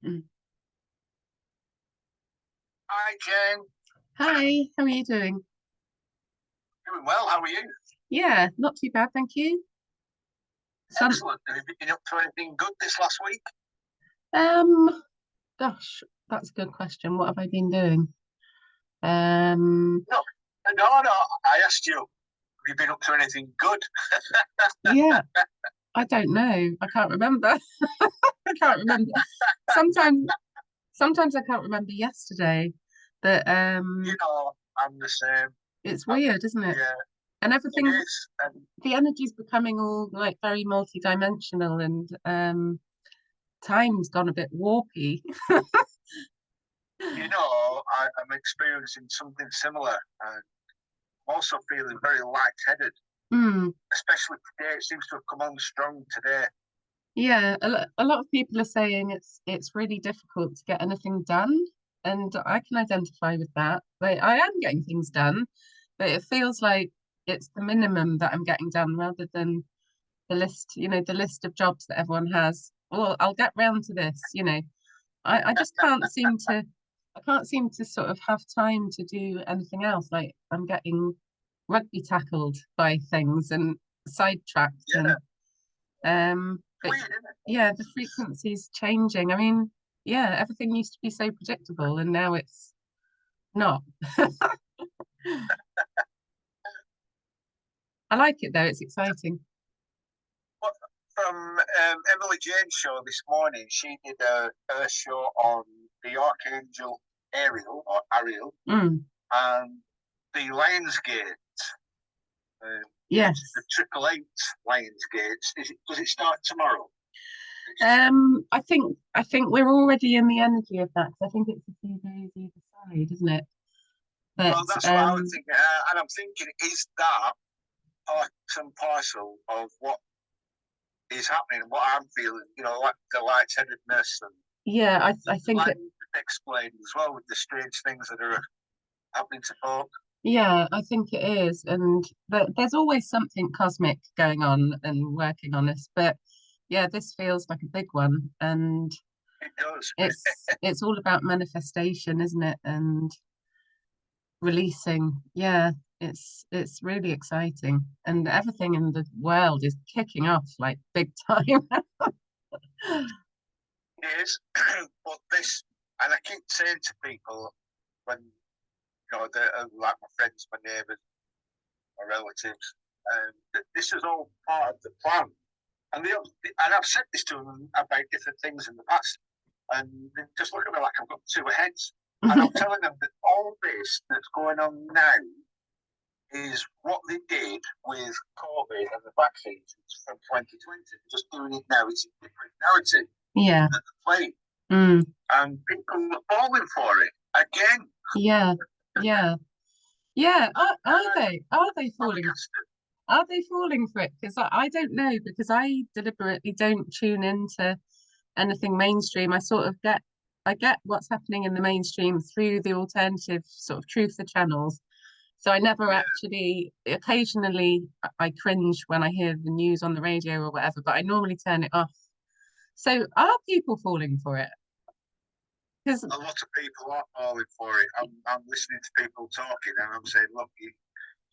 Mm. Hi, Jen. Hi, how are you doing? Doing well. How are you? Yeah, not too bad, thank you. Sun, Excellent. Have you been up to anything good this last week? um, gosh, that's a good question. What have I been doing? Um, No, no. I asked you, have you been up to anything good? yeah, I don't know. I can't remember. I can't remember. Sometimes, sometimes I can't remember yesterday. But I'm the same. it's I'm, weird, isn't it? yeah, And it everything, is. And the energy's becoming all like very multi-dimensional, and time's gone a bit warpy. I'm experiencing something similar, and I'm also feeling very light-headed. Hmm. Especially today, it seems to have come on strong today. Yeah, a lot of people are saying it's really difficult to get anything done, and I can identify with that. Like I am getting things done, but it feels like it's the minimum that I'm getting done rather than the list of jobs that everyone has. Well, I'll get round to this, I just I can't seem to sort of have time to do anything else. Like I'm getting rugby tackled by things and sidetracked Yeah, but weird, isn't it? yeah, the frequency's changing. I mean, yeah, everything used to be so predictable and now it's not. I like it though, it's exciting. But from Emily Jane's show this morning, she did a show on the Archangel Ariel Mm, and the Lionsgate, which is the yes. 888 Lionsgate. Does it start tomorrow? I think we're already in the energy of that 'cause I think it's a few days either side, isn't it? But Well, that's what I was thinking. And I'm thinking, is that part and parcel of what is happening, what I'm feeling, like the lightheadedness and yeah, I think like it explained as well with the strange things that are happening to folk. yeah, I think it is. And there's always something cosmic going on and working on us. But yeah, this feels like a big one. And It does. it's all about manifestation, isn't it? And releasing. Yeah, it's really exciting. And everything in the world is kicking off like big time. It is. But this, and I keep saying to people when, they're like my friends, my neighbours, my relatives, that this is all part of the plan. And I've said this to them about different things in the past, and they just look at me like I've got two heads. And I'm telling them that all this that's going on now is what they did with COVID and the vaccines from 2020. They're just doing it now. It's a different narrative Yeah. that they play. Mm. And people are falling for it again. Yeah. Yeah. Yeah. Are they? Are they falling? Are they falling for it? Because I don't know, because I deliberately don't tune into anything mainstream. I get what's happening in the mainstream through the alternative sort of truther channels. So I never Yeah. actually, occasionally I cringe when I hear the news on the radio or whatever, but I normally turn it off. So are people falling for it? Because A lot of people are falling for it. I'm listening to people talking and I'm saying, look, you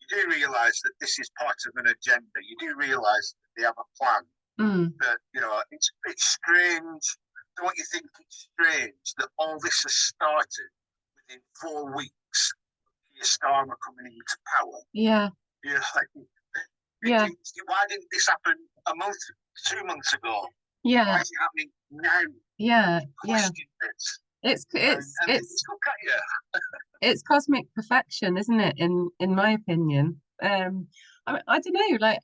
do realise that this is part of an agenda. You do realise that they have a plan. That, it's strange. Don't you think it's strange that all this has started within 4 weeks? Your Starmer coming into power. yeah, You're like, yeah, why didn't this happen a month, 2 months ago? yeah, Why is it happening now? yeah, yeah. Question this. It's it's And they it's just look at you. it's cosmic perfection, isn't it? In my opinion. I don't know, like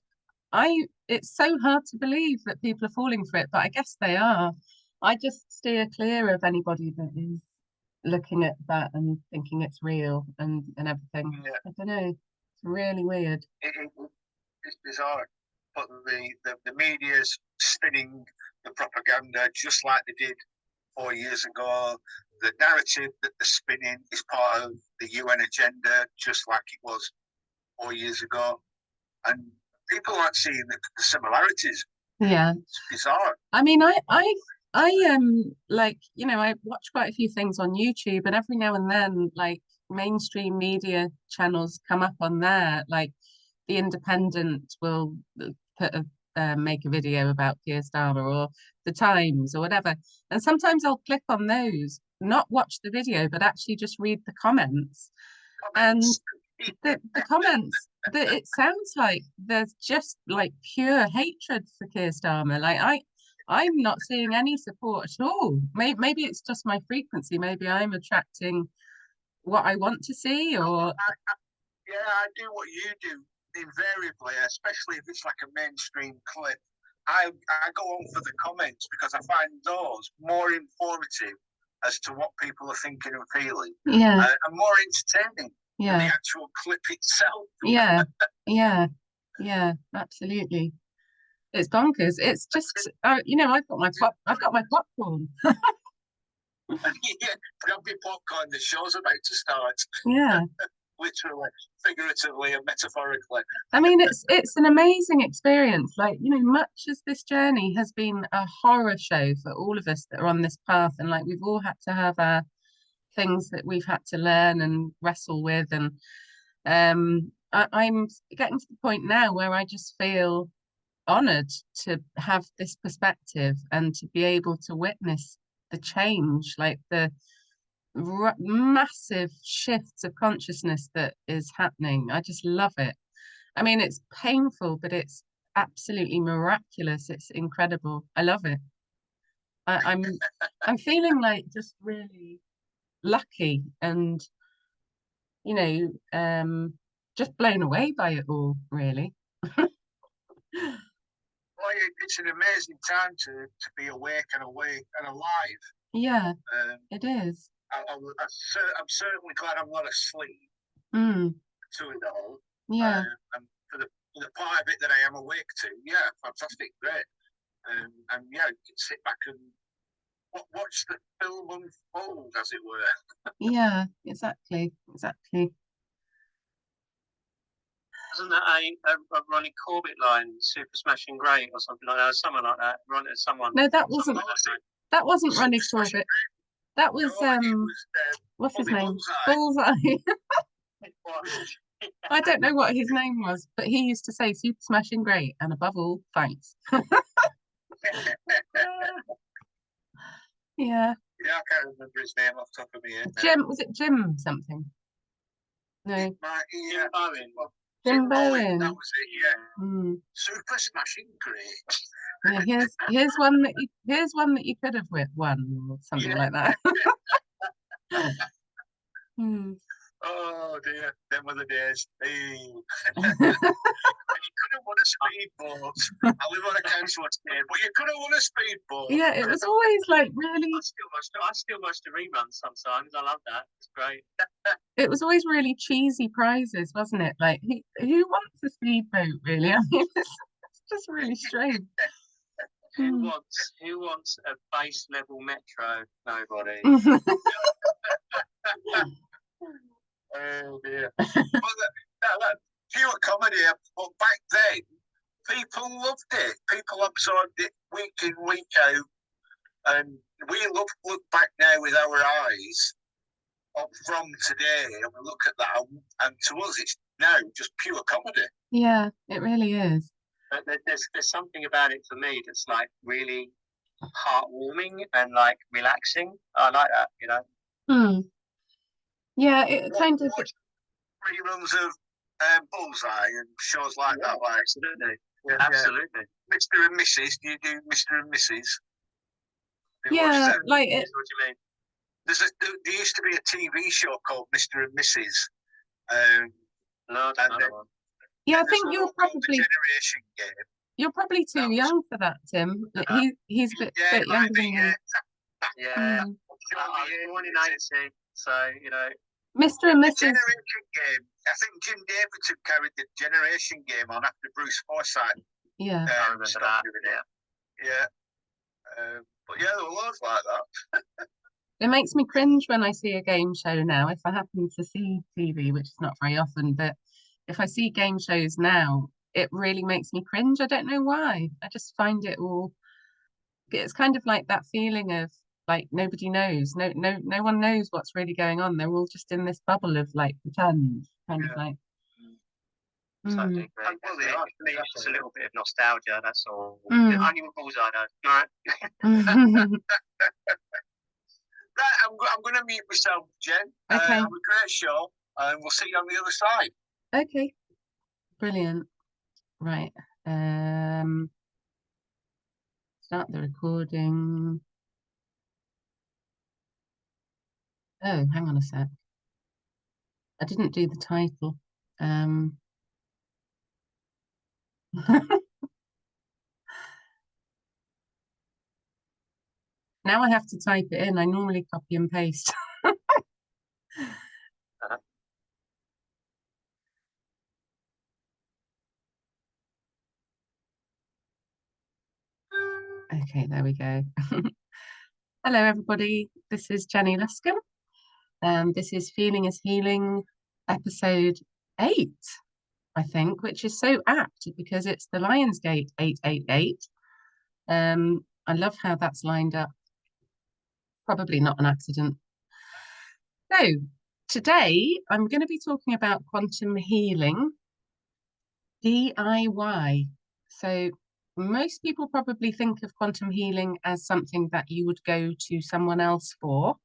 it's so hard to believe that people are falling for it, but I guess they are. I just steer clear of anybody that is looking at that and thinking it's real and everything. Yeah, I don't know. It's really weird. it's bizarre. But the media's spinning the propaganda just like they did 4 years ago. The narrative that they're spinning is part of the UN agenda, just like it was 4 years ago. And people aren't seeing the similarities. Yeah. It's bizarre. I mean, like, I watch quite a few things on YouTube, and every now and then like mainstream media channels come up on there. Like The Independent will put a make a video about Keir Starmer, or the Times, or whatever. And sometimes I'll click on those, not watch the video, but actually just read the comments. And the comments, it sounds like there's just like pure hatred for Keir Starmer. Like I'm not seeing any support at all. Maybe it's just my frequency. Maybe I'm attracting what I want to see, or Yeah, I do what you do invariably, especially if it's like a mainstream clip. I go on for the comments because I find those more informative as to what people are thinking and feeling, yeah, and more entertaining than the yeah, actual clip itself. yeah, yeah, absolutely. It's bonkers. It's just, I've got my popcorn. Yeah, grab your popcorn. The show's about to start. Yeah. Literally, figuratively, and metaphorically. I mean, it's an amazing experience. Like, much as this journey has been a horror show for all of us that are on this path, and like we've all had to have our things that we've had to learn and wrestle with, and I'm getting to the point now where I just feel honored to have this perspective and to be able to witness the change, like the massive shifts of consciousness that is happening. I just love it. I mean, it's painful, but it's absolutely miraculous. It's incredible. I love it. I'm I'm feeling like just really lucky, and you know, just blown away by it all, really. Well, it's an amazing time to be awake and alive. Yeah, it is. I'm certainly glad I'm not asleep Mm, to it all. yeah, And for the part of it that I am awake to, yeah, fantastic, great. And yeah, you can sit back and watch the film unfold, as it were. yeah, exactly, exactly. Wasn't that a Ronnie Corbett line, Super Smashing Great, or something like that? Someone like that. Someone. No, that wasn't Ronnie Corbett. That was what's his name? Bullseye. I don't know what his name was, but he used to say super smashing great, and above all, thanks. Yeah. Yeah, I can't remember his name off the top of my head. Jim, was it Jim something? No. Jim Bowen. Jim Bowen. That was it, yeah. Mm. Super smashing great. Yeah, here's one that you could have won, or something like that. Mm. Oh dear, them were the days. Hey. You could have won a speedboat. I live on a council estate, but you could have won a speedboat. Yeah, it was always like really. I still watch the reruns sometimes. I love that. It's great. It was always really cheesy prizes, wasn't it? Like who wants a speedboat, really? I mean, it's just really strange. Who wants a base level metro? Nobody. Oh dear. Well, that pure comedy, but back then people loved it. People absorbed it week in, week out, and we look back now with our eyes from today, and we look at that, and to us it's now just pure comedy. Yeah, it really is. But there's something about it for me that's like really heartwarming and like relaxing. I like that, you know. Yeah, it kind of reruns of Bullseye and shows like that. Like, absolutely, yeah, absolutely. Mr. and Mrs. Do you do Mr. and Mrs.? Yeah, like it. What do you mean? There used to be a TV show called Mr. and Mrs. No, I don't know. Yeah, I think you're probably Generation Game. You're probably too young for that, Tim. He's a bit younger than you. Yeah, I was born in 80, so you know. Mr. and Mrs. Generation Game. I think Jim Davidson carried the Generation Game on after Bruce Forsyth. Yeah, I remember that. Yeah. But yeah, there were loads like that. It makes me cringe when I see a game show now. If I happen to see TV, which is not very often, but if I see game shows now, it really makes me cringe. I don't know why. I just find it all it's kind of like that feeling of like nobody knows, no one knows what's really going on. They're all just in this bubble of like pretend, kind of like. Totally agree. Well, For they are, me, it's just a little bit of nostalgia. That's all. Mm. Only with bullseye, no. Right. Right, I'm going to mute myself, Jen. Okay. Have a great show, and we'll see you on the other side. Okay, brilliant. Right. Start the recording. Oh, hang on a sec. I didn't do the title. Now I have to type it in. I normally copy and paste. Okay, there we go. Hello, everybody. This is Jenny Luscombe. This is Feeling is Healing, episode 8, I think, which is so apt because it's the Lionsgate 888. I love how that's lined up. Probably not an accident. So today I'm going to be talking about quantum healing, DIY. So most people probably think of quantum healing as something that you would go to someone else for.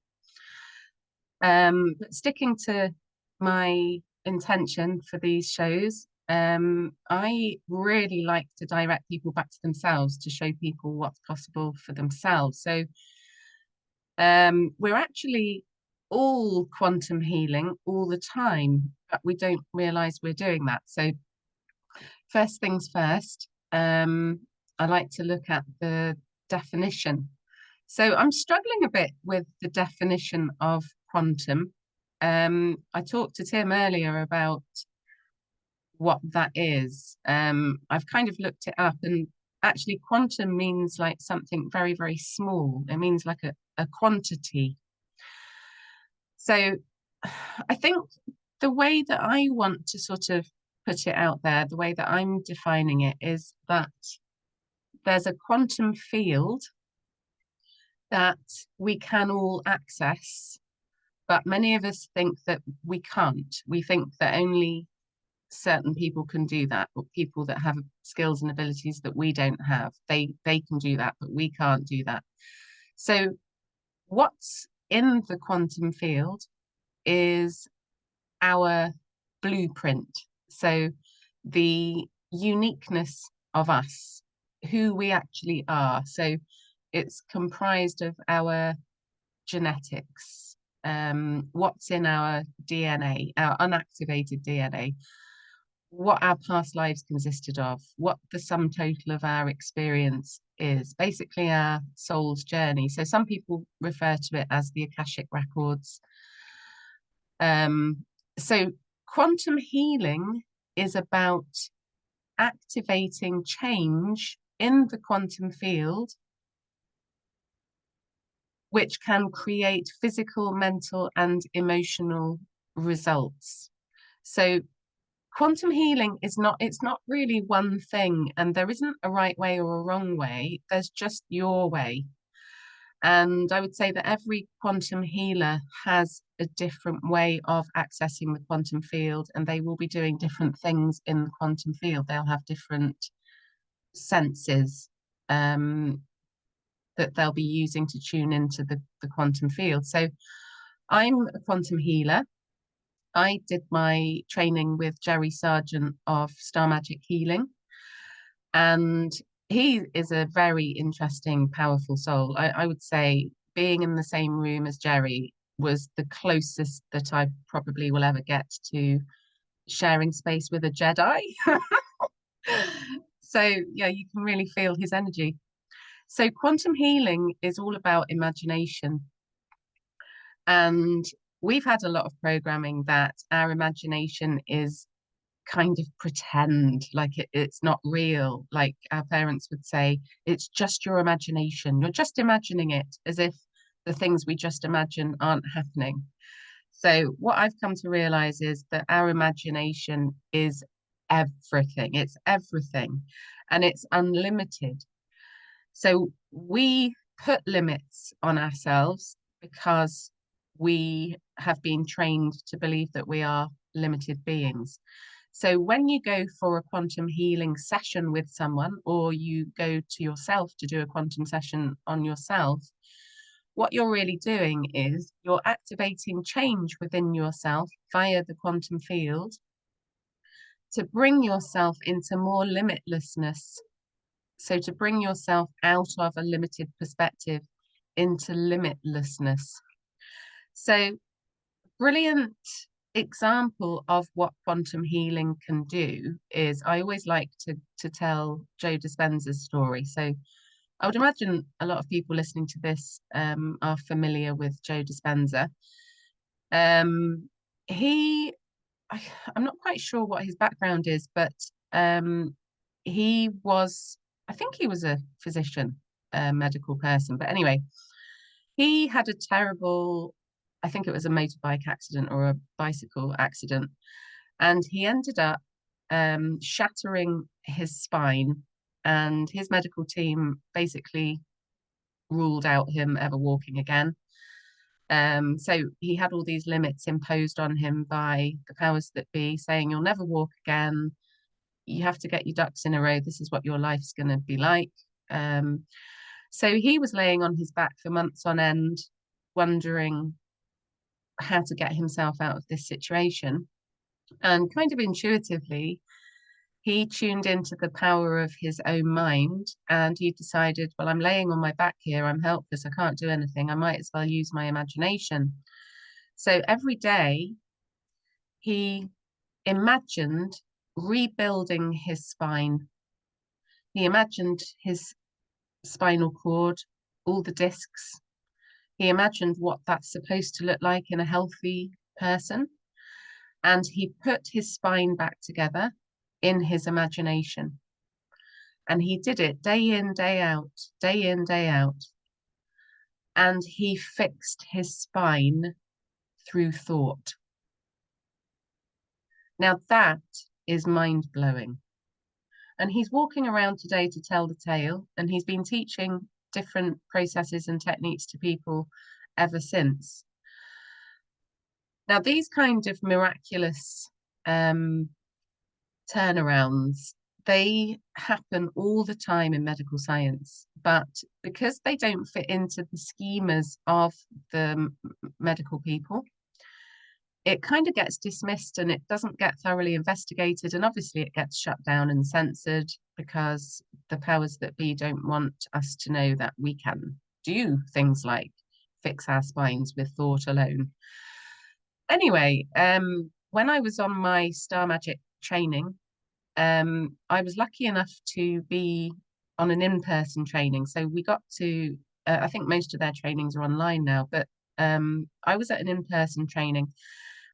But sticking to my intention for these shows, I really like to direct people back to themselves to show people what's possible for themselves. So we're actually all quantum healing all the time, but we don't realize we're doing that. So first things first, I like to look at the definition. So I'm struggling a bit with the definition of quantum. I talked to Tim earlier about what that is. I've kind of looked it up, and actually quantum means like something very, very small. It means like a quantity. So I think the way that I want to sort of put it out there, the way that I'm defining it is that there's a quantum field that we can all access, but many of us think that we can't. We think that only certain people can do that, or people that have skills and abilities that we don't have. They can do that, but we can't do that. So what's in the quantum field is our blueprint. So the uniqueness of us, who we actually are. So it's comprised of our genetics, what's in our DNA, our unactivated DNA, what our past lives consisted of, what the sum total of our experience is, basically our soul's journey. So some people refer to it as the Akashic records. So quantum healing is about activating change in the quantum field, which can create physical, mental, and emotional results. So quantum healing is it's not really one thing, and there isn't a right way or a wrong way. There's just your way. And I would say that every quantum healer has a different way of accessing the quantum field, and they will be doing different things in the quantum field. They'll have different senses that they'll be using to tune into the quantum field. So I'm a quantum healer. I did my training with Jerry Sargent of Starmagichealing, and he is a very interesting, powerful soul. I would say being in the same room as Jerry was the closest that I probably will ever get to sharing space with a Jedi. So yeah, you can really feel his energy. So quantum healing is all about imagination. And we've had a lot of programming that our imagination is kind of pretend, like it's not real. Like our parents would say, it's just your imagination. You're just imagining it, as if the things we just imagine aren't happening. So what I've come to realize is that our imagination is everything. It's everything, and it's unlimited. So we put limits on ourselves because we have been trained to believe that we are limited beings. So when you go for a quantum healing session with someone, or you go to yourself to do a quantum session on yourself, what you're really doing is you're activating change within yourself via the quantum field to bring yourself into more limitlessness. So to bring yourself out of a limited perspective into limitlessness. So brilliant example of what quantum healing can do is, I always like to tell Joe Dispenza's story. So I would imagine a lot of people listening to this are familiar with Joe Dispenza. He, I'm not quite sure what his background is, but he was, I think he was a physician, a medical person. But anyway, he had a terrible, I think it was a motorbike accident or a bicycle accident, and he ended up shattering his spine, and his medical team basically ruled out him ever walking again. So he had all these limits imposed on him by the powers that be, saying, you'll never walk again. You have to get your ducks in a row. This is what your life's going to be like. So he was laying on his back for months on end, wondering how to get himself out of this situation. And kind of intuitively, he tuned into the power of his own mind, and he decided, well, I'm laying on my back here. I'm helpless. I can't do anything. I might as well use my imagination. So every day he imagined rebuilding his spine. He imagined his spinal cord, all the discs. He imagined what that's supposed to look like in a healthy person. And he put his spine back together in his imagination. And he did it day in, day out, day in, day out. And he fixed his spine through thought. Now that is mind-blowing. And he's walking around today to tell the tale, and he's been teaching different processes and techniques to people ever since. Now, these kind of miraculous turnarounds, they happen all the time in medical science, but because they don't fit into the schemas of the medical people, it kind of gets dismissed and it doesn't get thoroughly investigated. And obviously it gets shut down and censored because the powers that be don't want us to know that we can do things like fix our spines with thought alone. Anyway, when I was on my Star Magic training, I was lucky enough to be on an in-person training. So we got to, I think most of their trainings are online now, but I was at an in-person training.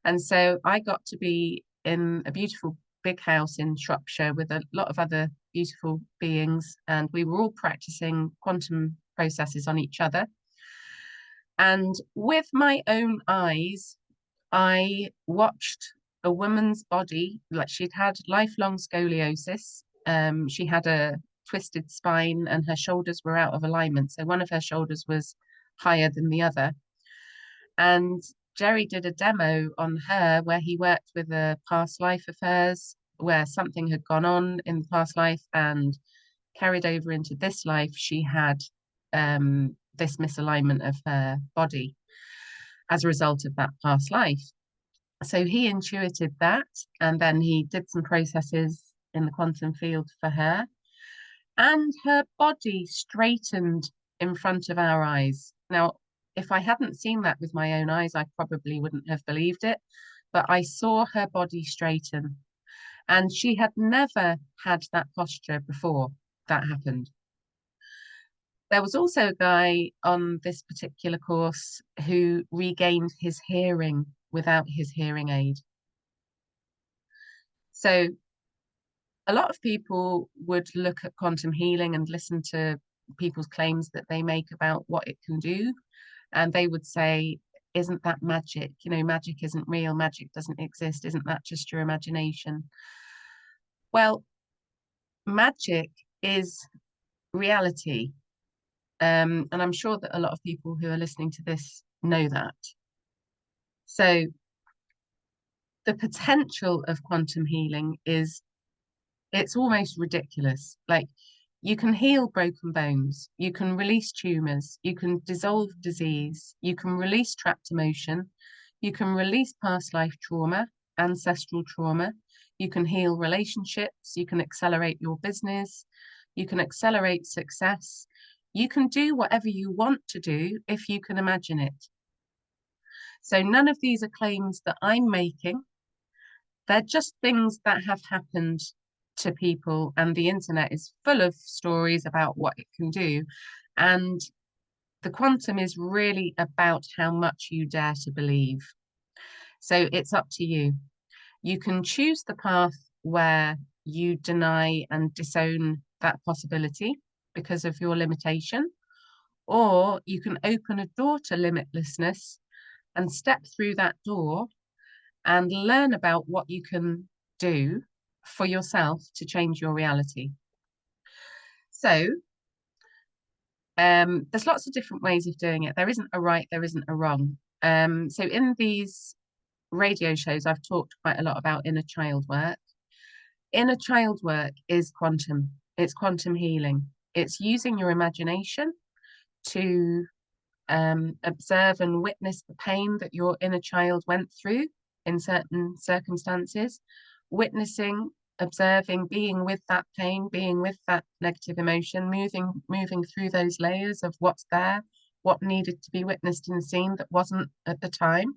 And so I got to be in a beautiful big house in Shropshire with a lot of other beautiful beings. And we were all practicing quantum processes on each other. And with my own eyes, I watched a woman's body, like she'd had lifelong scoliosis. She had a twisted spine and her shoulders were out of alignment. So one of her shoulders was higher than the other. And Jerry did a demo on her where he worked with a past life of hers, where something had gone on in the past life and carried over into this life. She had this misalignment of her body as a result of that past life. So he intuited that, and then he did some processes in the quantum field for her, and her body straightened in front of our eyes. Now, if I hadn't seen that with my own eyes, I probably wouldn't have believed it, but I saw her body straighten, and she had never had that posture before that happened. There was also a guy on this particular course who regained his hearing without his hearing aid. So a lot of people would look at quantum healing and listen to people's claims that they make about what it can do. And they would say, isn't that magic? You know, magic isn't real. Magic doesn't exist. Isn't that just your imagination? Well, magic is reality. And I'm sure that a lot of people who are listening to this know that. So the potential of quantum healing is, it's almost ridiculous. Like, you can heal broken bones, you can release tumors, you can dissolve disease, you can release trapped emotion, you can release past life trauma, ancestral trauma, you can heal relationships, you can accelerate your business, you can accelerate success. You can do whatever you want to do if you can imagine it. So none of these are claims that I'm making. They're just things that have happened to people, and the internet is full of stories about what it can do. And the quantum is really about how much you dare to believe. So it's up to you. You can choose the path where you deny and disown that possibility because of your limitation, or you can open a door to limitlessness and step through that door and learn about what you can do for yourself to change your reality. So there's lots of different ways of doing it. There isn't a right, there isn't a wrong. So in these radio shows, I've talked quite a lot about inner child work. Inner child work is quantum. It's quantum healing. It's using your imagination to observe and witness the pain that your inner child went through in certain circumstances, witnessing, observing, being with that pain, being with that negative emotion, moving through those layers of what's there, what needed to be witnessed and seen that wasn't at the time.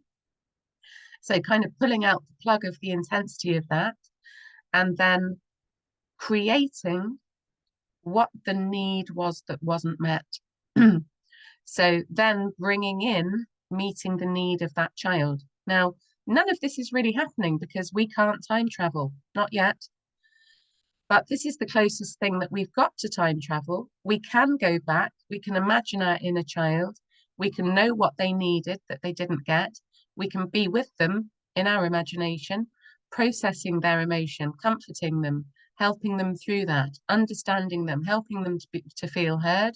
So kind of pulling out the plug of the intensity of that, and then creating what the need was that wasn't met. So then bringing in, meeting the need of that child. Now, none of this is really happening because we can't time travel, not yet. But this is the closest thing that we've got to time travel. We can go back, we can imagine our inner child, we can know what they needed that they didn't get, we can be with them in our imagination, processing their emotion, comforting them, helping them through that, understanding them, helping them to feel heard.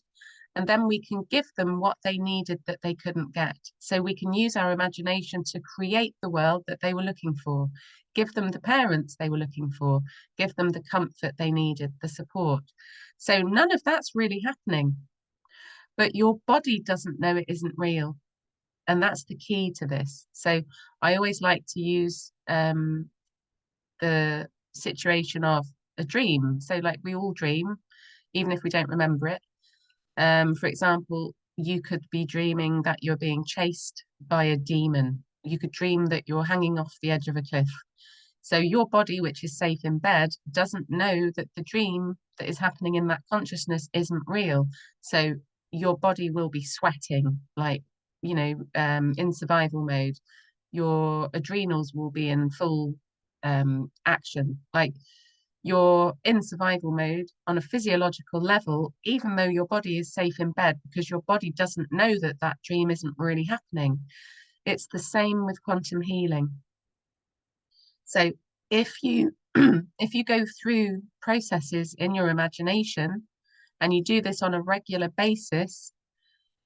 And then we can give them what they needed that they couldn't get. So we can use our imagination to create the world that they were looking for, give them the parents they were looking for, give them the comfort they needed, the support. So none of that's really happening. But your body doesn't know it isn't real. And that's the key to this. So I always like to use the situation of a dream. So like we all dream, even if we don't remember it. For example, you could be dreaming that you're being chased by a demon. You could dream that you're hanging off the edge of a cliff. So your body, which is safe in bed, doesn't know that the dream that is happening in that consciousness isn't real. So your body will be sweating, like, in survival mode. Your adrenals will be in full action. Like, you're in survival mode on a physiological level, even though your body is safe in bed, because your body doesn't know that that dream isn't really happening. It's the same with quantum healing. So if you if you go through processes in your imagination and you do this on a regular basis,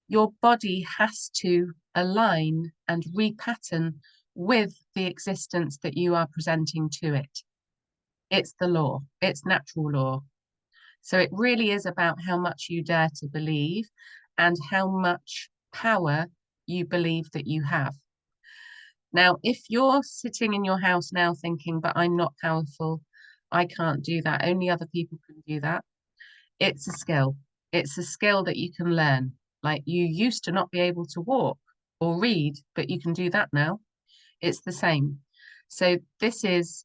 your body has to align and repattern with the existence that you are presenting to it. It's the law, it's natural law. So it really is about how much you dare to believe and how much power you believe that you have. Now, if you're sitting in your house now thinking, but I'm not powerful, I can't do that, only other people can do that, it's a skill. It's a skill that you can learn. Like, you used to not be able to walk or read, but you can do that now. It's the same. So this is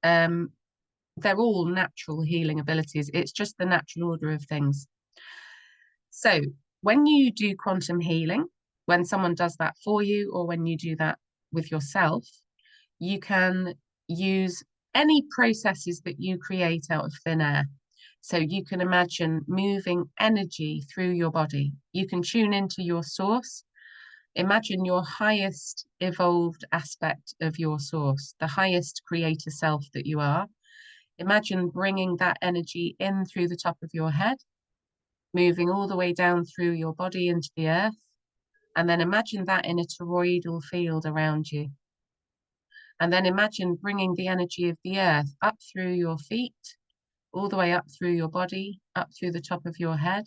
they're all natural healing abilities. It's just the natural order of things. So when you do quantum healing, when someone does that for you, or when you do that with yourself, you can use any processes that you create out of thin air. So you can imagine moving energy through your body. You can tune into your source. Imagine your highest evolved aspect of your source, the highest creator self that you are. Imagine bringing that energy in through the top of your head, moving all the way down through your body into the earth. And then imagine that in a toroidal field around you. And then imagine bringing the energy of the earth up through your feet, all the way up through your body, up through the top of your head,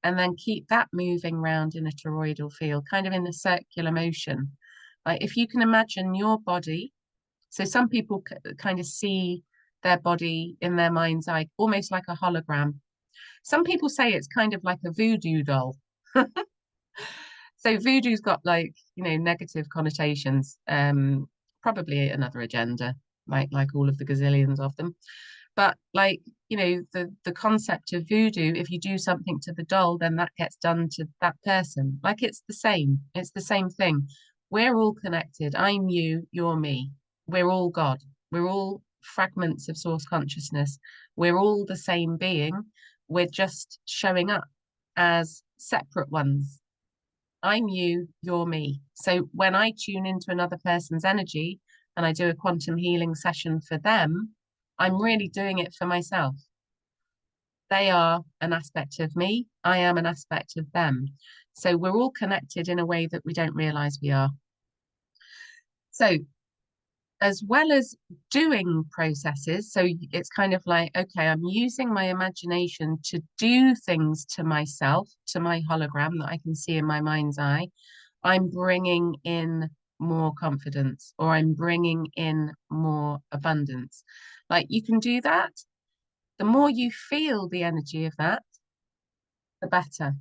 and then keep that moving round in a toroidal field, kind of in a circular motion. Like if you can imagine your body, so some people kind of see their body in their mind's eye, almost like a hologram. Some people say it's kind of like a voodoo doll. So voodoo's got like, you know, negative connotations, probably another agenda, like all of the gazillions of them. But like, you know, the concept of voodoo, if you do something to the doll, then that gets done to that person. Like it's the same thing. We're all connected. I'm you, you're me. We're all God. We're all fragments of source consciousness. We're all the same being. We're just showing up as separate ones. I'm you, you're me. So when I tune into another person's energy and I do a quantum healing session for them, I'm really doing it for myself. They are an aspect of me. I am an aspect of them. So we're all connected in a way that we don't realize we are. So as well as doing processes, so it's kind of like, okay, I'm using my imagination to do things to myself, to my hologram that I can see in my mind's eye. I'm bringing in more confidence, or I'm bringing in more abundance. Like you can do that. The more you feel the energy of that, the better.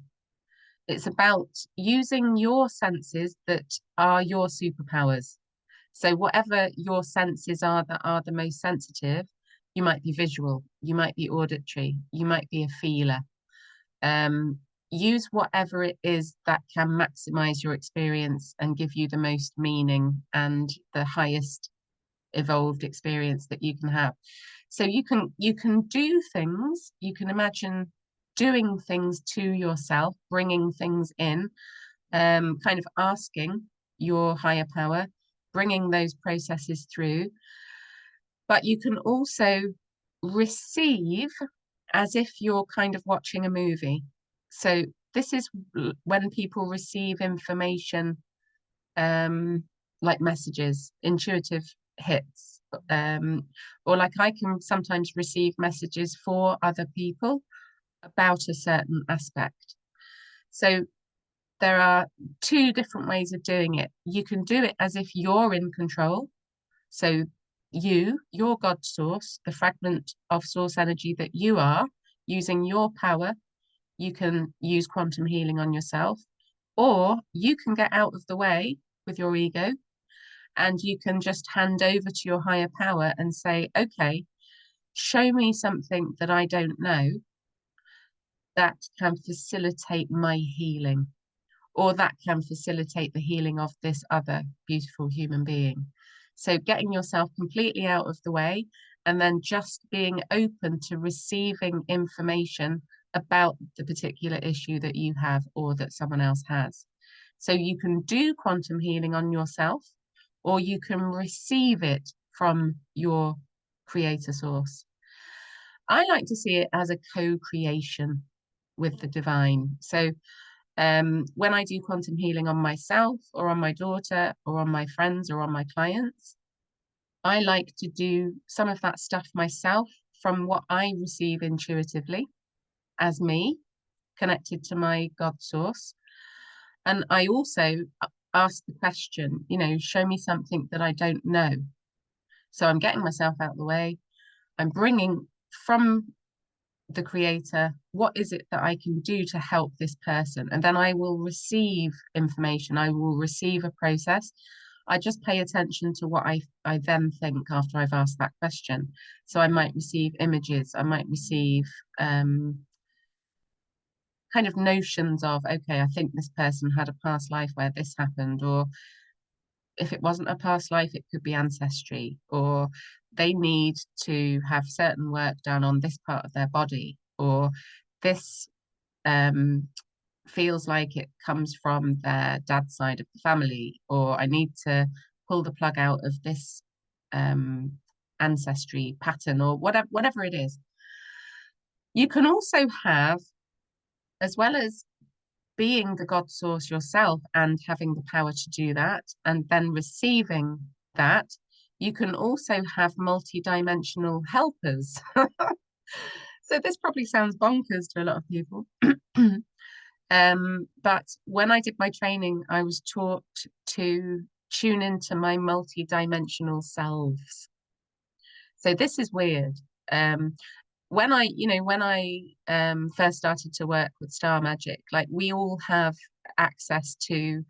It's about using your senses that are your superpowers. So whatever your senses are that are the most sensitive, you might be visual, you might be auditory, you might be a feeler. Use whatever it is that can maximize your experience and give you the most meaning and the highest evolved experience that you can have. So you can do things, you can imagine doing things to yourself, bringing things in, kind of asking your higher power, bringing those processes through. But you can also receive as if you're kind of watching a movie. So this is when people receive information, like messages, intuitive hits, or like I can sometimes receive messages for other people about a certain aspect. So there are two different ways of doing it. You can do it as if you're in control. So your God source, the fragment of source energy that you are, using your power, you can use quantum healing on yourself, or you can get out of the way with your ego and you can just hand over to your higher power and say, okay, show me something that I don't know that can facilitate my healing, or that can facilitate the healing of this other beautiful human being. So getting yourself completely out of the way and then just being open to receiving information about the particular issue that you have or that someone else has. So you can do quantum healing on yourself, or you can receive it from your creator source. I like to see it as a co-creation with the divine. So when I do quantum healing on myself or on my daughter or on my friends or on my clients, I like to do some of that stuff myself from what I receive intuitively as me, connected to my God source. And I also ask the question, you know, show me something that I don't know. So I'm getting myself out of the way. I'm bringing from the creator, what is it that I can do to help this person? And then I will receive information. I will receive a process. I just pay attention to what I then think after I've asked that question. So I might receive images. I might receive kind of notions of, okay, I think this person had a past life where this happened, or if it wasn't a past life, it could be ancestry, or they need to have certain work done on this part of their body, or this feels like it comes from their dad's side of the family, or I need to pull the plug out of this ancestry pattern, or whatever it is. You can also have as well as being the God source yourself and having the power to do that, and then receiving that, you can also have multi-dimensional helpers. So this probably sounds bonkers to a lot of people. But when I did my training, I was taught to tune into my multi-dimensional selves. So this is weird. When I first started to work with Star Magic, like we all have access to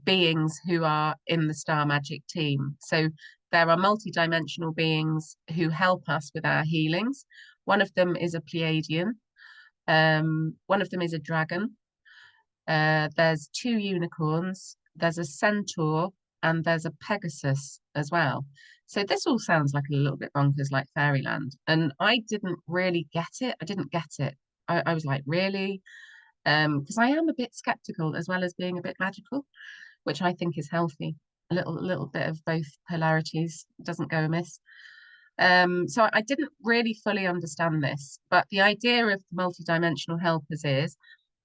beings who are in the Star Magic team. So there are multi-dimensional beings who help us with our healings. One of them is a Pleiadian. One of them is a dragon. There's 2 unicorns. There's a centaur, and there's a Pegasus as well. So this all sounds like a little bit bonkers, like fairyland. And I didn't really get it. I didn't get it. I was like, really? Because I am a bit skeptical as well as being a bit magical, which I think is healthy. A little bit of both polarities doesn't go amiss. So I didn't really fully understand this, but the idea of multidimensional helpers is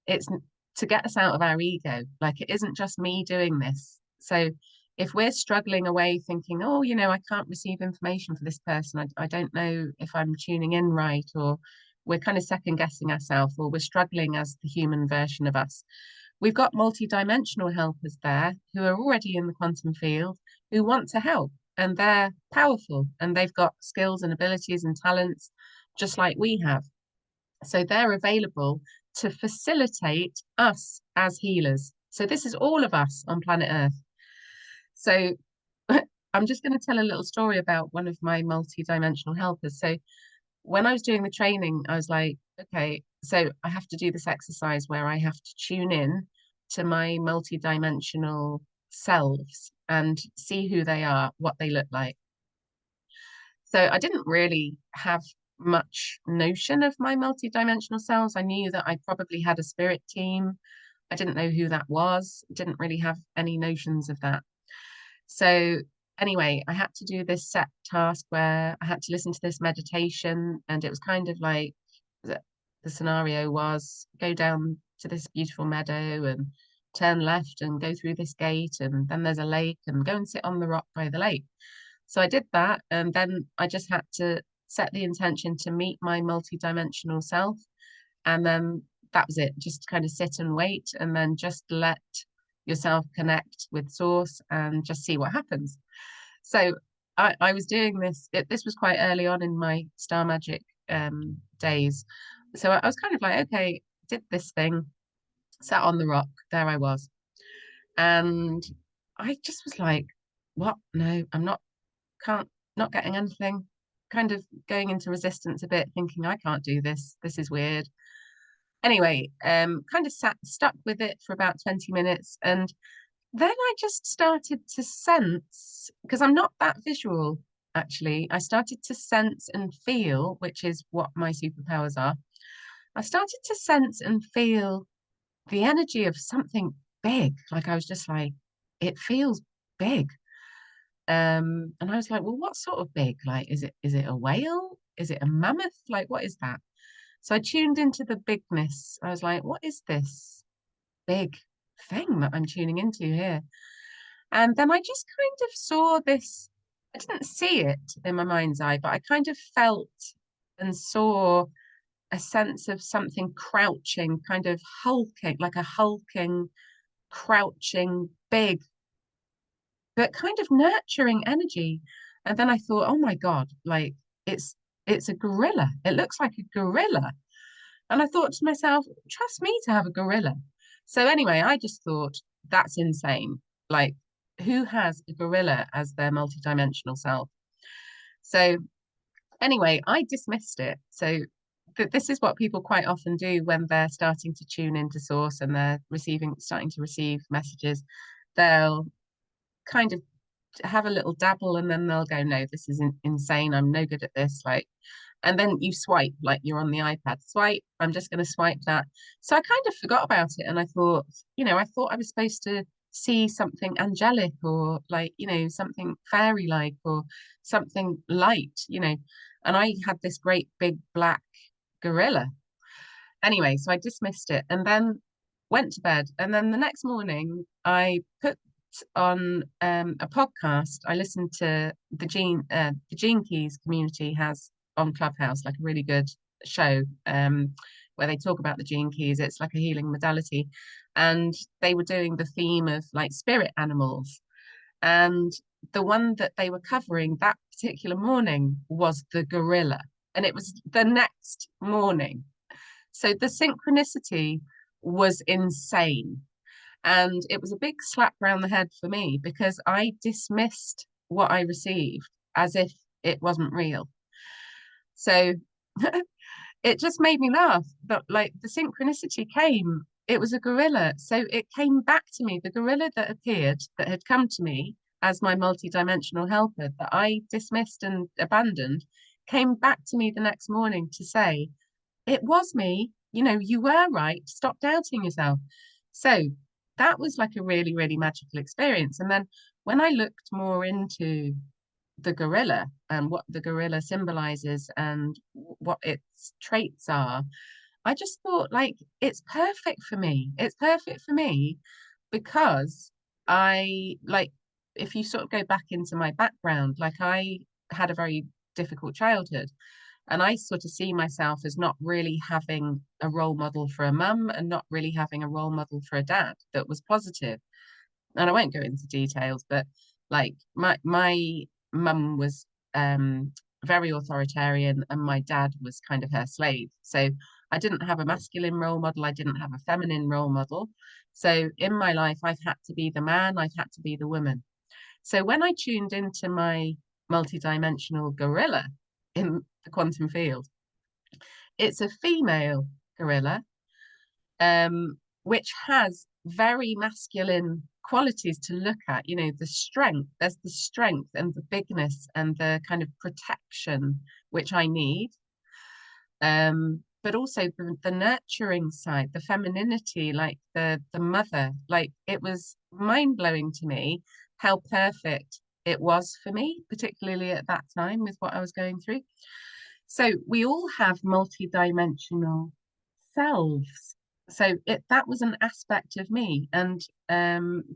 it's to get us out of our ego. Like it isn't just me doing this. So if we're struggling away thinking, oh, I can't receive information for this person, I don't know if I'm tuning in right, or we're kind of second guessing ourselves, or we're struggling as the human version of us. We've got multi-dimensional helpers there who are already in the quantum field who want to help, and they're powerful and they've got skills and abilities and talents just like we have. So they're available to facilitate us as healers. So this is all of us on planet Earth. So I'm just going to tell a little story about one of my multi-dimensional helpers. So when I was doing the training, I was like, okay, so I have to do this exercise where I have to tune in to my multi-dimensional selves and see who they are, what they look like. So I didn't really have much notion of my multi-dimensional selves. I knew that I probably had a spirit team. I didn't know who that was. Didn't really have any notions of that. So anyway, I had to do this set task where I had to listen to this meditation, and it was kind of like the scenario was go down to this beautiful meadow and turn left and go through this gate, and then there's a lake, and go and sit on the rock by the lake. So I did that, and then I just had to set the intention to meet my multi-dimensional self, and then that was it. Just kind of sit and wait, and then just let yourself connect with source and just see what happens. So I was doing this. This was quite early on in my Star Magic days. So I was kind of like, okay, did this thing, sat on the rock, there I was. And I just was like, what? No, I'm not getting anything, kind of going into resistance a bit, thinking I can't do this. This is weird. Anyway, kind of stuck with it for about 20 minutes. And then I just started to sense, because I'm not that visual, actually. I started to sense and feel, which is what my superpowers are. I started to sense and feel the energy of something big. Like I was just like, it feels big. And I was like, well, what sort of big? Like, is it a whale? Is it a mammoth? Like, what is that? So I tuned into the bigness. I was like, what is this big thing that I'm tuning into here? And then I just kind of saw this. I didn't see it in my mind's eye, but I kind of felt and saw a sense of something crouching, kind of hulking, like a hulking, crouching, big, but kind of nurturing energy. And then I thought, oh my God, like it's a gorilla. It looks like a gorilla. And I thought to myself, trust me to have a gorilla. So anyway, I just thought that's insane. Like, who has a gorilla as their multidimensional self? So anyway, I dismissed it. So this is what people quite often do when they're starting to tune into source and they're starting to receive messages. They'll kind of have a little dabble, and then they'll go, no, this is insane. I'm no good at this. Like, and then you swipe, like you're on the iPad, swipe, I'm just going to swipe that. So I kind of forgot about it. And I thought, I thought I was supposed to see something angelic, or like, something fairy-like, or something light, and I had this great big black gorilla. Anyway, so I dismissed it and then went to bed. And then the next morning, I put on a podcast. I listened to the Gene Keys community has on Clubhouse, like a really good show where they talk about the Gene Keys. It's like a healing modality. And they were doing the theme of like spirit animals. And the one that they were covering that particular morning was the gorilla. And it was the next morning. So the synchronicity was insane. And it was a big slap round the head for me because I dismissed what I received as if it wasn't real. So it just made me laugh. But like the synchronicity came, it was a gorilla. So it came back to me, the gorilla that appeared, that had come to me as my multi-dimensional helper that I dismissed and abandoned, came back to me the next morning to say, it was me, you know, you were right, stop doubting yourself. So that was like a really, really magical experience. And then when I looked more into the gorilla and what the gorilla symbolizes and what its traits are, I just thought like it's perfect for me. It's perfect for me because I like, if you sort of go back into my background, like I had a very difficult childhood. And I sort of see myself as not really having a role model for a mum and not really having a role model for a dad that was positive. And I won't go into details, but like my mum was very authoritarian and my dad was kind of her slave. So I didn't have a masculine role model, I didn't have a feminine role model. So in my life, I've had to be the man, I've had to be the woman. So when I tuned into my multidimensional gorilla in the quantum field, it's a female gorilla, which has very masculine qualities to look at. You know, the strength, there's the strength and the bigness and the kind of protection which I need. But also the nurturing side, the femininity, like the mother, like it was mind-blowing to me how perfect it was for me, particularly at that time with what I was going through. So we all have multi-dimensional selves. So that was an aspect of me, and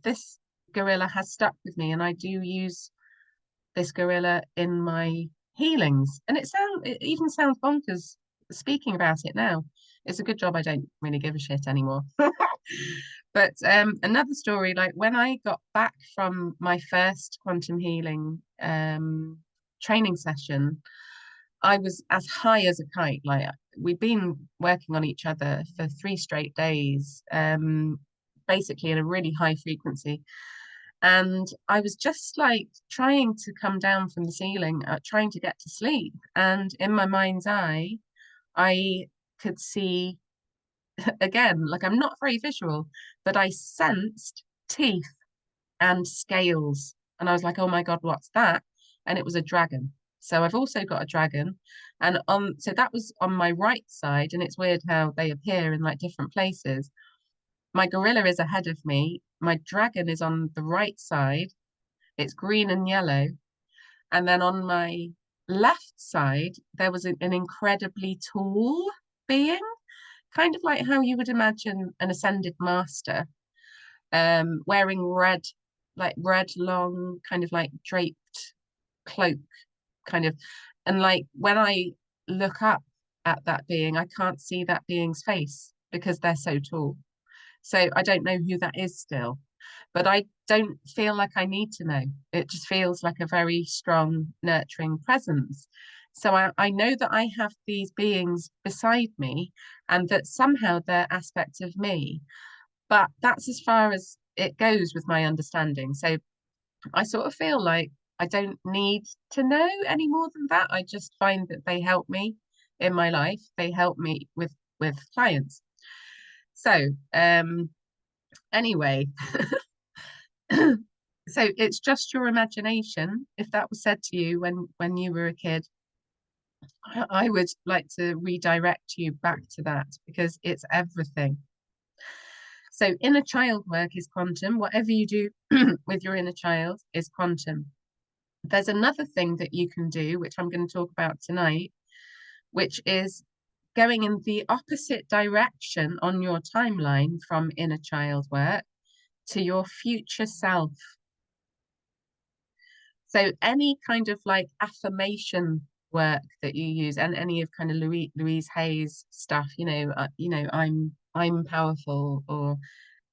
this gorilla has stuck with me, and I do use this gorilla in my healings. And it even sounds bonkers speaking about it now. It's a good job I don't really give a shit anymore. But another story, like when I got back from my first quantum healing training session, I was as high as a kite. Like we'd been working on each other for 3 straight days, basically in a really high frequency. And I was just like trying to come down from the ceiling, trying to get to sleep. And in my mind's eye, I could see again, like I'm not very visual, but I sensed teeth and scales. And I was like, oh my God, what's that? And it was a dragon. So I've also got a dragon. And so that was on my right side. And it's weird how they appear in like different places. My gorilla is ahead of me. My dragon is on the right side. It's green and yellow. And then on my left side, there was an incredibly tall being, kind of like how you would imagine an ascended master, wearing red, long, kind of like draped cloak, kind of. And like when I look up at that being, I can't see that being's face because they're so tall. So I don't know who that is still, but I don't feel like I need to know. It just feels like a very strong, nurturing presence. So I know that I have these beings beside me and that somehow they're aspects of me, but that's as far as it goes with my understanding. So I sort of feel like I don't need to know any more than that. I just find that they help me in my life. They help me with clients. So anyway, so it's just your imagination. If that was said to you when you were a kid, I would like to redirect you back to that because it's everything. So inner child work is quantum. Whatever you do with your inner child is quantum. There's another thing that you can do, which I'm going to talk about tonight, which is going in the opposite direction on your timeline from inner child work to your future self. So any kind of like affirmation work that you use, and any of kind of Louise Hay's stuff, I'm powerful, or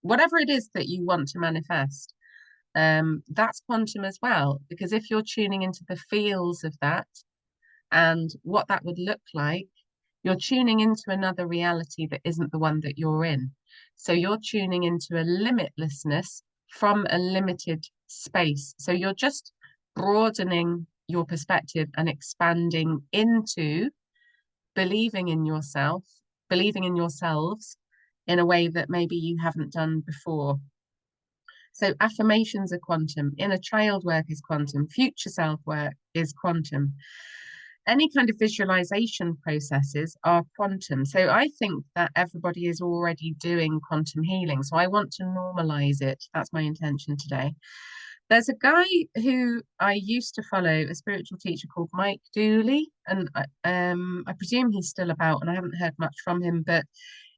whatever it is that you want to manifest, that's quantum as well. Because if you're tuning into the feels of that and what that would look like, you're tuning into another reality that isn't the one that you're in. So you're tuning into a limitlessness from a limited space. So you're just broadening your perspective and expanding into believing in yourself, believing in yourselves in a way that maybe you haven't done before. So affirmations are quantum, inner child work is quantum, future self work is quantum. Any kind of visualization processes are quantum. So I think that everybody is already doing quantum healing. So I want to normalize it. That's my intention today. There's a guy who I used to follow, a spiritual teacher called Mike Dooley, and I presume he's still about, and I haven't heard much from him, but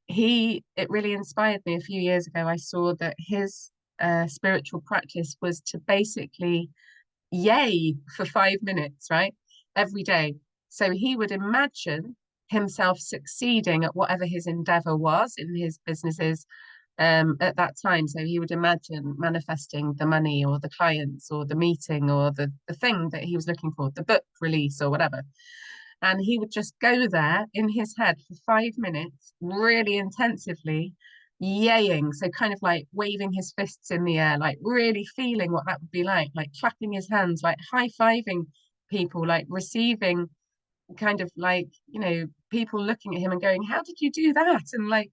it really inspired me. A few years ago, I saw that his spiritual practice was to basically yay for 5 minutes, right? Every day. So he would imagine himself succeeding at whatever his endeavor was in his businesses at that time. So he would imagine manifesting the money or the clients or the meeting or the thing that he was looking for, the book release or whatever. And he would just go there in his head for 5 minutes, really intensively, yaying. So kind of like waving his fists in the air, like really feeling what that would be like clapping his hands, like high-fiving people, like receiving kind of like, people looking at him and going, how did you do that? And like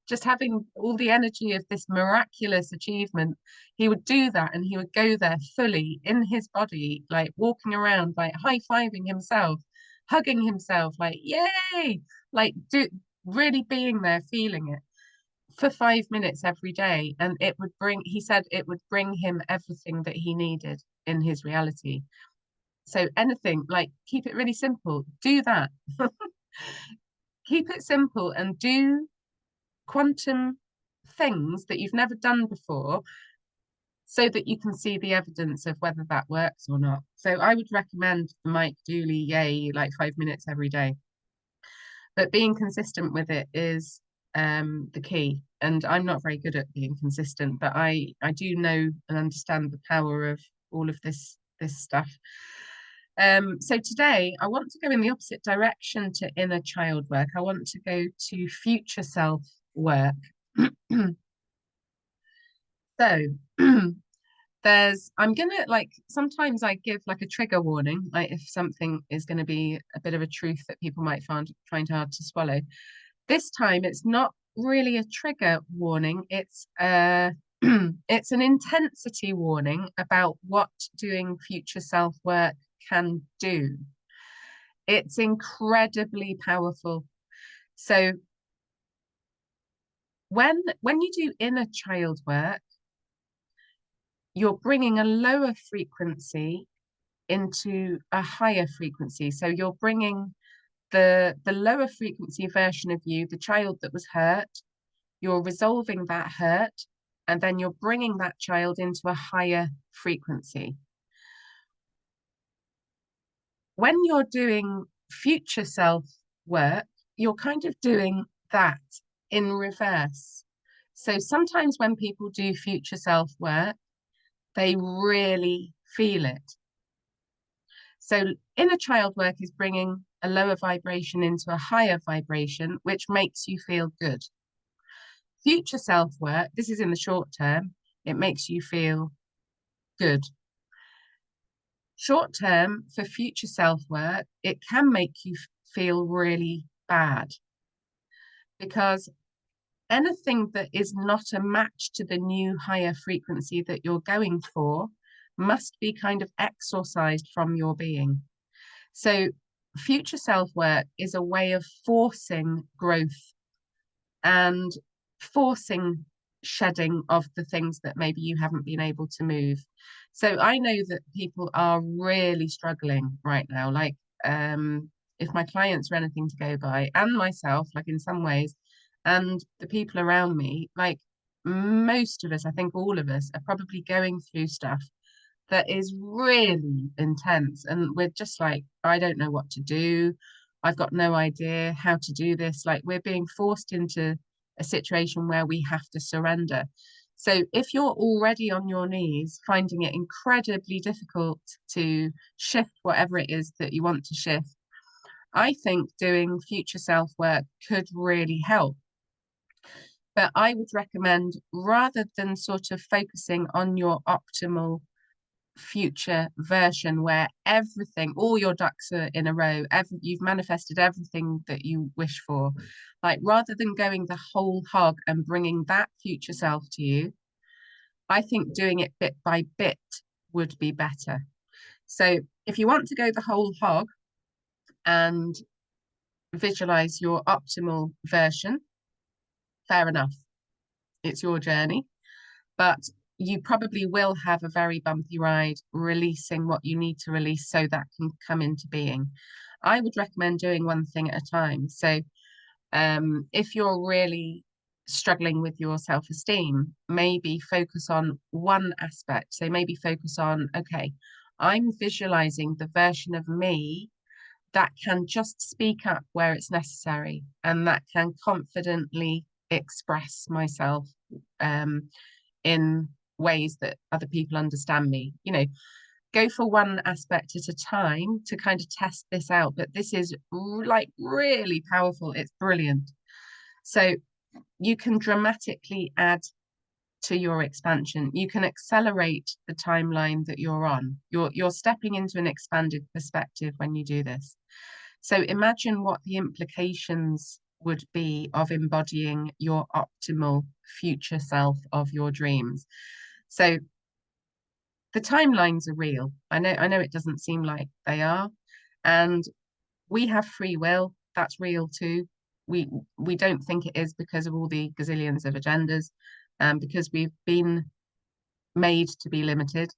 just having all the energy of this miraculous achievement. He would do that, and he would go there fully in his body, like walking around, like high-fiving himself, hugging himself, like yay, like really being there, feeling it for 5 minutes every day. And he said it would bring him everything that he needed in his reality. So anything, like, keep it really simple, do that. Keep it simple and do quantum things that you've never done before, so that you can see the evidence of whether that works or not. So I would recommend the Mike Dooley yay, like 5 minutes every day. But being consistent with it is the key. And I'm not very good at being consistent, but I do know and understand the power of all of this stuff. So today I want to go in the opposite direction to inner child work. I want to go to future self work. So I'm gonna, like, sometimes I give like a trigger warning, like if something is going to be a bit of a truth that people might find hard to swallow. This time it's not really a trigger warning, it's it's an intensity warning about what doing future self work can do. It's incredibly powerful. So when you do inner child work, you're bringing a lower frequency into a higher frequency. So you're bringing the lower frequency version of you, the child that was hurt, you're resolving that hurt, and then you're bringing that child into a higher frequency. When you're doing future self work, you're kind of doing that in reverse. So sometimes when people do future self work, they really feel it. So inner child work is bringing a lower vibration into a higher vibration, which makes you feel good. Future self work, this is in the short term, it makes you feel good. Short term, for future self work, it can make you feel really bad, because anything that is not a match to the new higher frequency that you're going for must be kind of exorcised from your being. So future self work is a way of forcing growth and forcing shedding of the things that maybe you haven't been able to move. So I know that people are really struggling right now. Like if my clients are anything to go by, and myself, like in some ways, and the people around me, like most of us, I think all of us, are probably going through stuff that is really intense. And we're just like, I don't know what to do. I've got no idea how to do this. Like, we're being forced into a situation where we have to surrender. So if you're already on your knees, finding it incredibly difficult to shift whatever it is that you want to shift, I think doing future self work could really help. But I would recommend, rather than sort of focusing on your optimal future version where everything, all your ducks are in a row, you've manifested everything that you wish for, like rather than going the whole hog and bringing that future self to you, I think doing it bit by bit would be better. So if you want to go the whole hog and visualize your optimal version, fair enough, it's your journey, but you probably will have a very bumpy ride releasing what you need to release so that can come into being. I would recommend doing one thing at a time. So if you're really struggling with your self-esteem, maybe focus on one aspect. So maybe focus on, okay, I'm visualizing the version of me that can just speak up where it's necessary and that can confidently express myself in ways that other people understand me. You know, go for one aspect at a time to kind of test this out. But this is like really powerful. It's brilliant. So you can dramatically add to your expansion. You can accelerate the timeline that you're on. You're stepping into an expanded perspective when you do this. So imagine what the implications would be of embodying your optimal future self of your dreams. So the timelines are real. I know it doesn't seem like they are. And we have free will. That's real too. We don't think it is because of all the gazillions of agendas, because we've been made to be limited.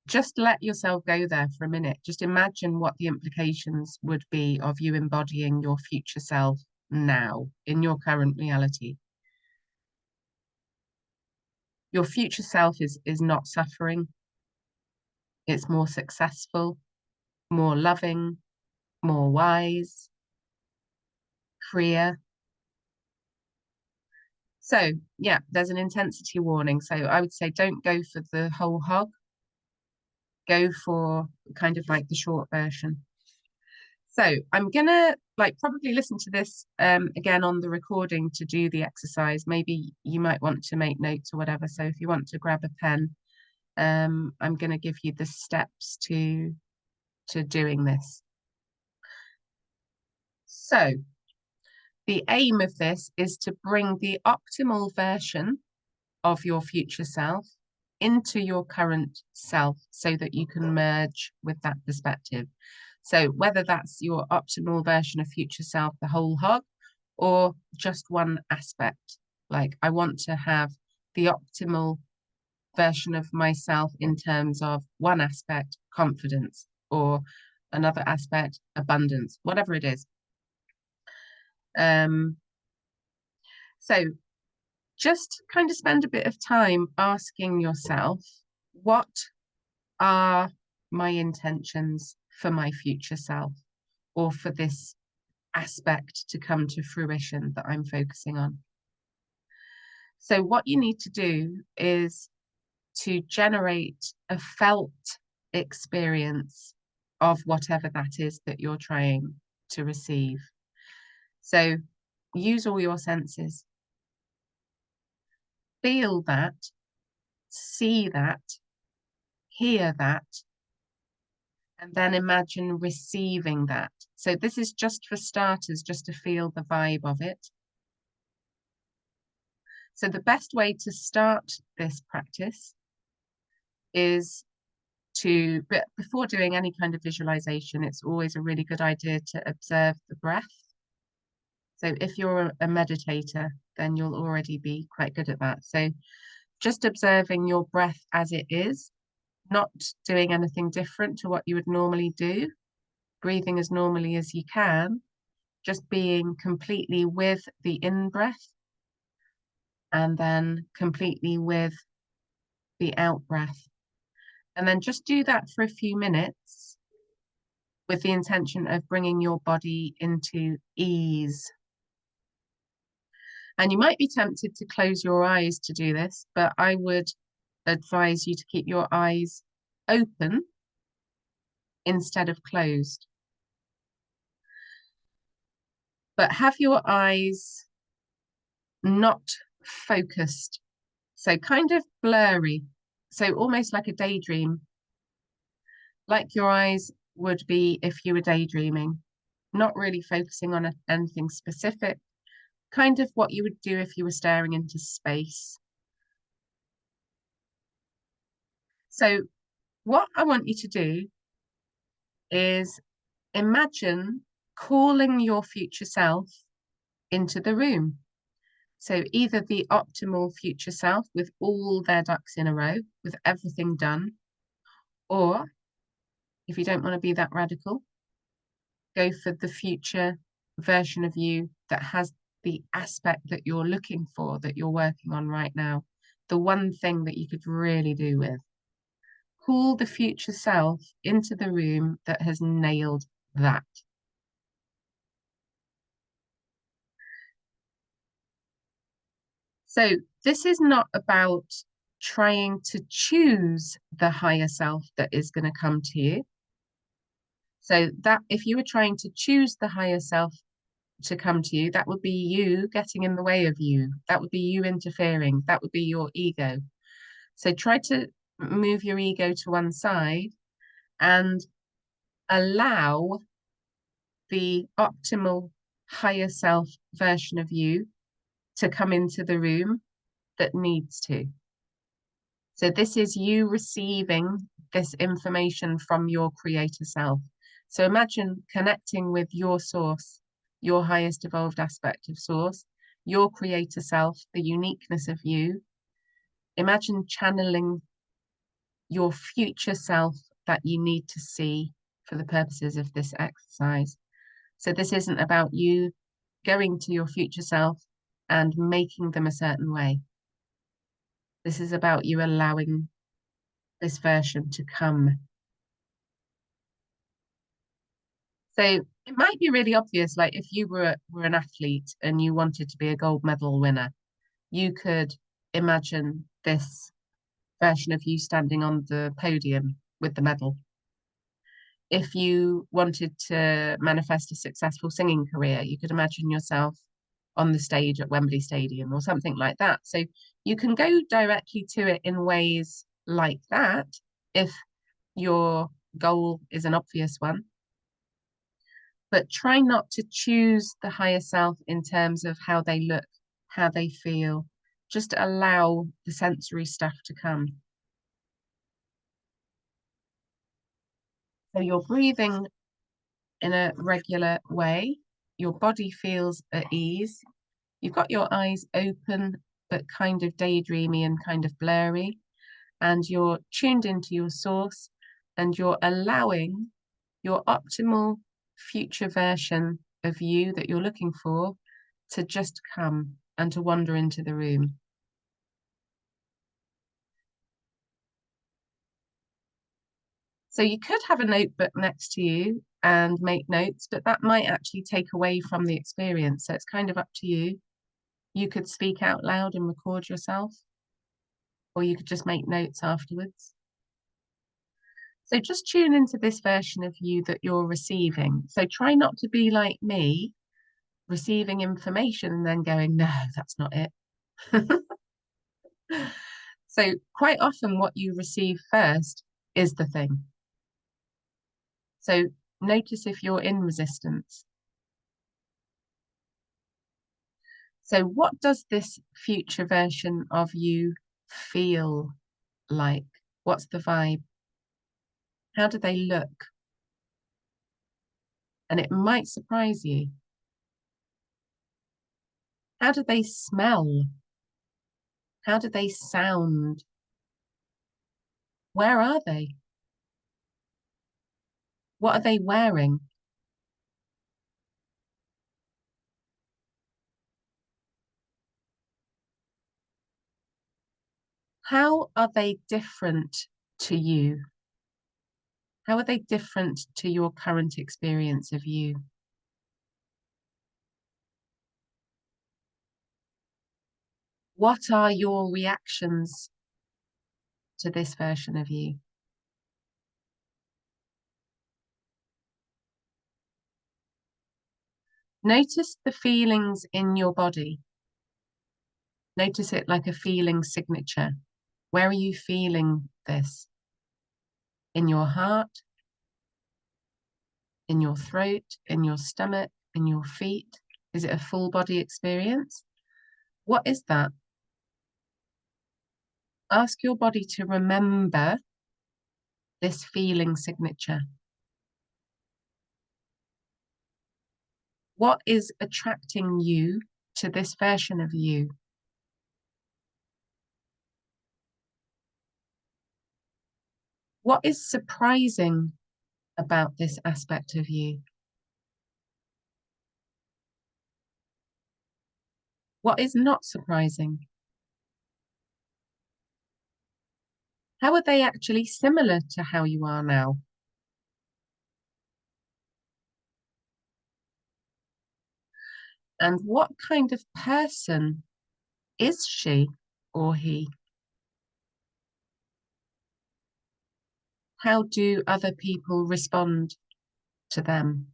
Just let yourself go there for a minute. Just imagine what the implications would be of you embodying your future self now in your current reality. Your future self is not suffering. It's more successful, more loving, more wise, freer. So yeah, there's an intensity warning. So I would say don't go for the whole hog. Go for kind of like the short version. So I'm gonna like probably listen to this again on the recording to do the exercise. Maybe you might want to make notes or whatever. So if you want to grab a pen, I'm gonna give you the steps to doing this. So the aim of this is to bring the optimal version of your future self into your current self so that you can merge with that perspective. So whether that's your optimal version of future self, the whole hog, or just one aspect, like I want to have the optimal version of myself in terms of one aspect, confidence, or another aspect, abundance, whatever it is. So just kind of spend a bit of time asking yourself, what are my intentions for my future self, or for this aspect to come to fruition that I'm focusing on? So what you need to do is to generate a felt experience of whatever that is that you're trying to receive. So use all your senses. Feel that, see that, hear that, and then imagine receiving that. So this is just for starters, just to feel the vibe of it. So the best way to start this practice is to, but before doing any kind of visualization, it's always a really good idea to observe the breath. So if you're a meditator, then you'll already be quite good at that. So just observing your breath as it is, not doing anything different to what you would normally do, breathing as normally as you can, just being completely with the in-breath and then completely with the out-breath. And then just do that for a few minutes with the intention of bringing your body into ease. And you might be tempted to close your eyes to do this, but I would advise you to keep your eyes open instead of closed. But have your eyes not focused, so kind of blurry, so almost like a daydream, like your eyes would be if you were daydreaming, not really focusing on anything specific, kind of what you would do if you were staring into space. So what I want you to do is imagine calling your future self into the room. So either the optimal future self with all their ducks in a row, with everything done, or if you don't want to be that radical, go for the future version of you that has the aspect that you're looking for, that you're working on right now, the one thing that you could really do with. Call the future self into the room that has nailed that. So this is not about trying to choose the higher self that is going to come to you. So that if you were trying to choose the higher self to come to you, that would be you getting in the way of you. That would be you interfering. That would be your ego. So try to move your ego to one side and allow the optimal higher self version of you to come into the room that needs to. So this is you receiving this information from your creator self. So imagine connecting with your source, your highest evolved aspect of source, your creator self, the uniqueness of you. Imagine channeling your future self that you need to see for the purposes of this exercise. So this isn't about you going to your future self and making them a certain way. This is about you allowing this version to come. So it might be really obvious, like if you were an athlete and you wanted to be a gold medal winner, you could imagine this version of you standing on the podium with the medal. If you wanted to manifest a successful singing career, you could imagine yourself on the stage at Wembley Stadium or something like that. So you can go directly to it in ways like that if your goal is an obvious one. But try not to choose the higher self in terms of how they look, how they feel. Just allow the sensory stuff to come. So you're breathing in a regular way. Your body feels at ease. You've got your eyes open, but kind of daydreamy and kind of blurry. And you're tuned into your source and you're allowing your optimal future version of you that you're looking for to just come and to wander into the room. So you could have a notebook next to you and make notes, but that might actually take away from the experience. So it's kind of up to you. You could speak out loud and record yourself, or you could just make notes afterwards. So just tune into this version of you that you're receiving. So try not to be like me, receiving information and then going, no, that's not it. So quite often what you receive first is the thing. So notice if you're in resistance. So what does this future version of you feel like? What's the vibe? How do they look? And it might surprise you. How do they smell? How do they sound? Where are they? What are they wearing? How are they different to you? How are they different to your current experience of you? What are your reactions to this version of you? Notice the feelings in your body. Notice it like a feeling signature. Where are you feeling this? In your heart, in your throat, in your stomach, in your feet? Is it a full body experience? What is that? Ask your body to remember this feeling signature. What is attracting you to this version of you? What is surprising about this aspect of you? What is not surprising? How are they actually similar to how you are now? And what kind of person is she or he? How do other people respond to them?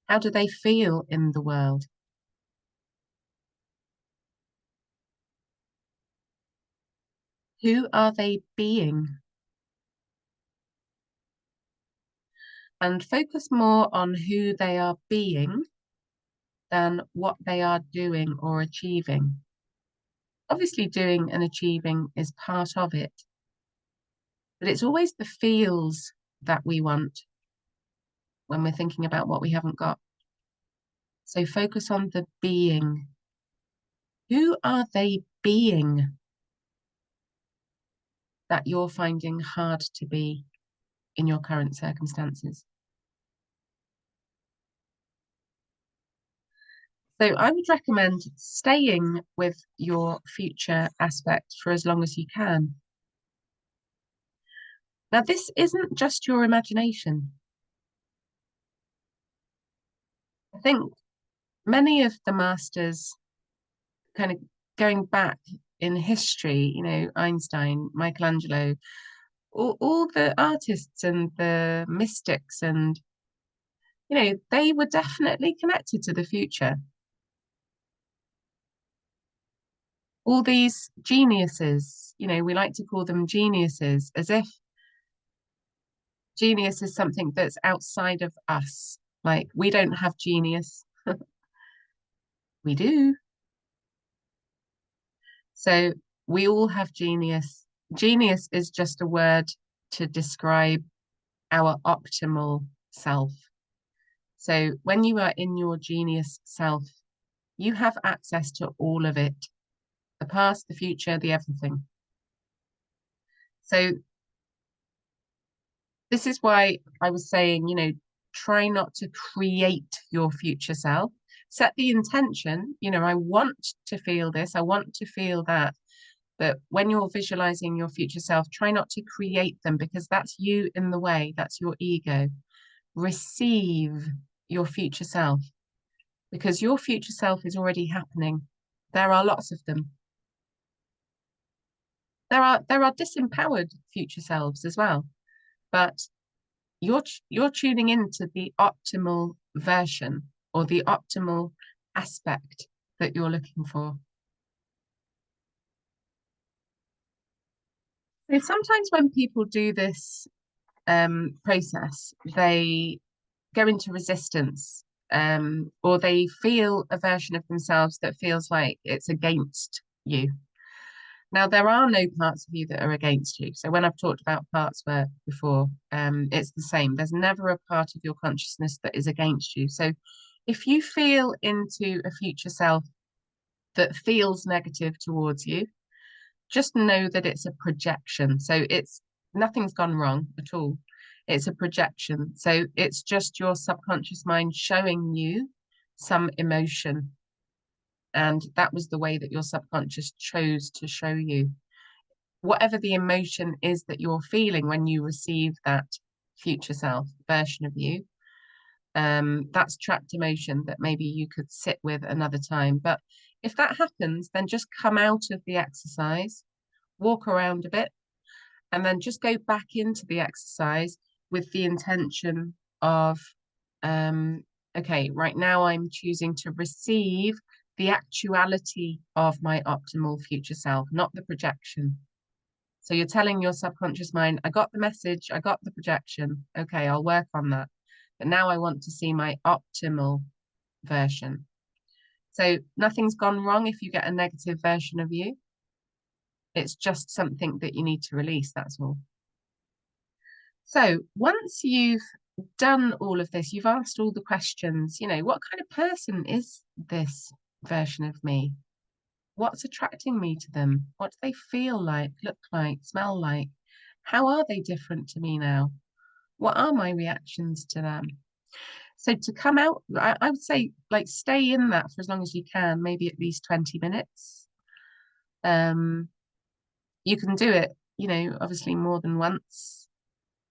How do they feel in the world? Who are they being? And focus more on who they are being than what they are doing or achieving. Obviously, doing and achieving is part of it, but it's always the feels that we want when we're thinking about what we haven't got. So focus on the being. Who are they being that you're finding hard to be in your current circumstances? So I would recommend staying with your future aspect for as long as you can. Now, this isn't just your imagination. I think many of the masters, kind of going back in history, you know, Einstein, Michelangelo, all the artists and the mystics, and, you know, they were definitely connected to the future. All these geniuses, you know, we like to call them geniuses, as if genius is something that's outside of us. Like, we don't have genius. We do. So we all have genius. Genius is just a word to describe our optimal self. So when you are in your genius self, you have access to all of it, the past, the future, the everything. So this is why I was saying, you know, try not to create your future self. Set the intention, you know, I want to feel this, I want to feel that. But when you're visualizing your future self, try not to create them, because that's you in the way, that's your ego. Receive your future self, because your future self is already happening. There are lots of them. There are disempowered future selves as well, but you're tuning into the optimal version or the optimal aspect that you're looking for. So sometimes when people do this process, they go into resistance, or they feel a version of themselves that feels like it's against you. Now, there are no parts of you that are against you. So when I've talked about partswork before, it's the same. There's never a part of your consciousness that is against you. So if you feel into a future self that feels negative towards you, just know that it's a projection. So it's nothing's gone wrong at all. It's a projection. So it's just your subconscious mind showing you some emotion. And that was the way that your subconscious chose to show you. Whatever the emotion is that you're feeling when you receive that future self version of you, that's trapped emotion that maybe you could sit with another time. But if that happens, then just come out of the exercise, walk around a bit, and then just go back into the exercise with the intention of, okay, right now I'm choosing to receive the actuality of my optimal future self, not the projection. So you're telling your subconscious mind, I got the message, I got the projection. Okay, I'll work on that. But now I want to see my optimal version. So nothing's gone wrong if you get a negative version of you. It's just something that you need to release, that's all. So once you've done all of this, you've asked all the questions, you know, what kind of person is this version of me? What's attracting me to them? What do they feel like, look like, smell like? How are they different to me now? What are my reactions to them? So to come out, I would say, like, stay in that for as long as you can, maybe at least 20 minutes. You can do it, you know, obviously more than once.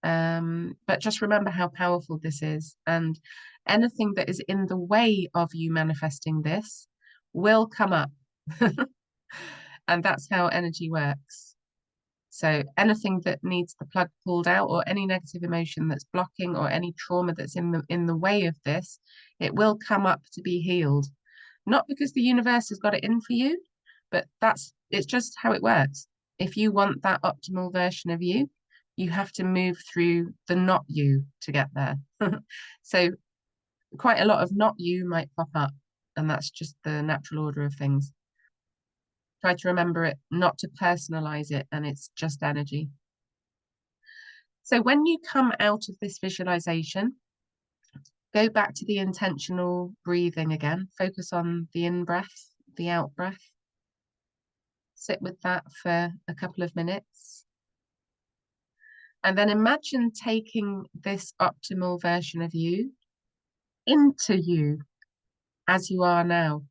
But just remember how powerful this is, and anything that is in the way of you manifesting this will come up. And that's how energy works. So anything that needs the plug pulled out, or any negative emotion that's blocking, or any trauma that's in the way of this, it will come up to be healed. Not because the universe has got it in for you, but it's just how it works. If you want that optimal version of you, you have to move through the not you to get there. So quite a lot of not you might pop up, and that's just the natural order of things. Try to remember it, not to personalize it, and it's just energy. So when you come out of this visualization, go back to the intentional breathing again. Focus on the in-breath, the out-breath. Sit with that for a couple of minutes. And then imagine taking this optimal version of you into you as you are now.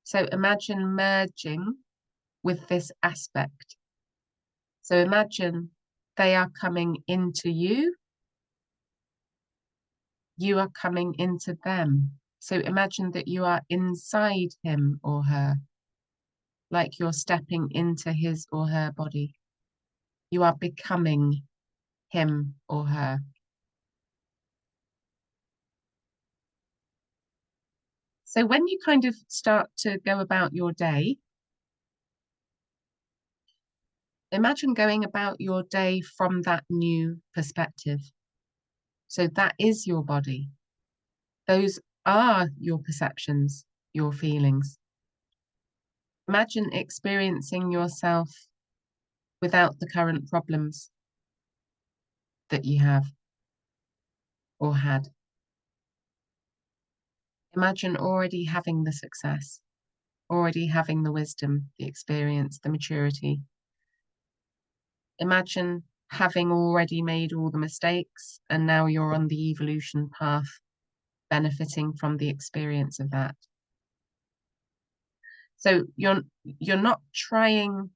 So imagine merging with this aspect. So imagine they are coming into you. You are coming into them. So imagine that you are inside him or her, like you're stepping into his or her body. You are becoming him or her. So when you kind of start to go about your day, imagine going about your day from that new perspective. So that is your body. Those are your perceptions, your feelings. Imagine experiencing yourself without the current problems that you have or had. Imagine already having the success, already having the wisdom, the experience, the maturity. Imagine having already made all the mistakes, and now you're on the evolution path, benefiting from the experience of that. So you're not trying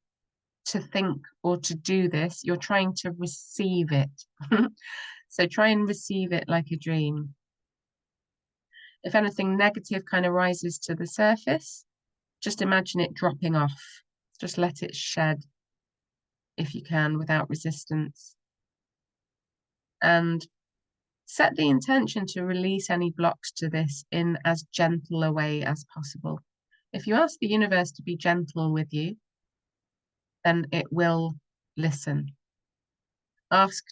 to think or to do this, you're trying to receive it. So try and receive it like a dream. If anything negative kind of rises to the surface, just imagine it dropping off. Just let it shed if you can, without resistance. And set the intention to release any blocks to this in as gentle a way as possible. If you ask the universe to be gentle with you, then it will listen. Ask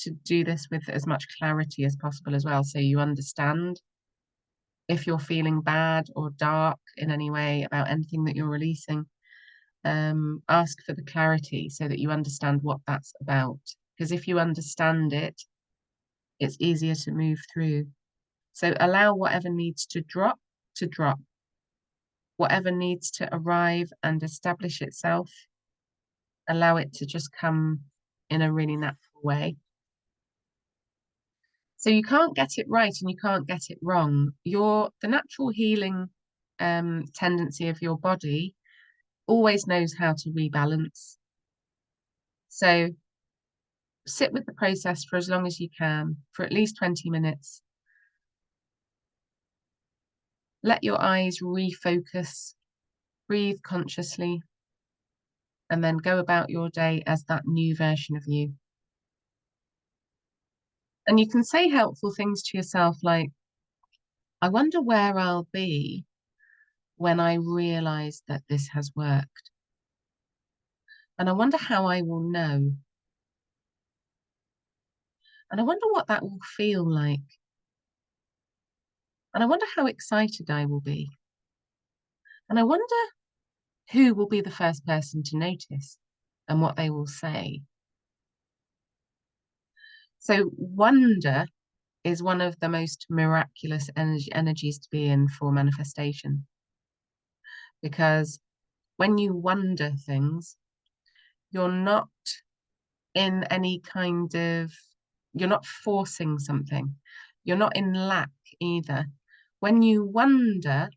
to do this with as much clarity as possible as well, so you understand if you're feeling bad or dark in any way about anything that you're releasing. Ask for the clarity so that you understand what that's about. Because if you understand it, it's easier to move through. So allow whatever needs to drop to drop. Whatever needs to arrive and establish itself, allow it to just come in a really natural way. So you can't get it right and you can't get it wrong. The natural healing tendency of your body always knows how to rebalance. So sit with the process for as long as you can, for at least 20 minutes. Let your eyes refocus, breathe consciously, and then go about your day as that new version of you. And you can say helpful things to yourself like, I wonder where I'll be when I realize that this has worked. And I wonder how I will know. And I wonder what that will feel like. And I wonder how excited I will be. And I wonder who will be the first person to notice and what they will say. So wonder is one of the most miraculous energies to be in for manifestation. Because when you wonder things, you're not in any kind of, you're not forcing something. You're not in lack either. When you wonder,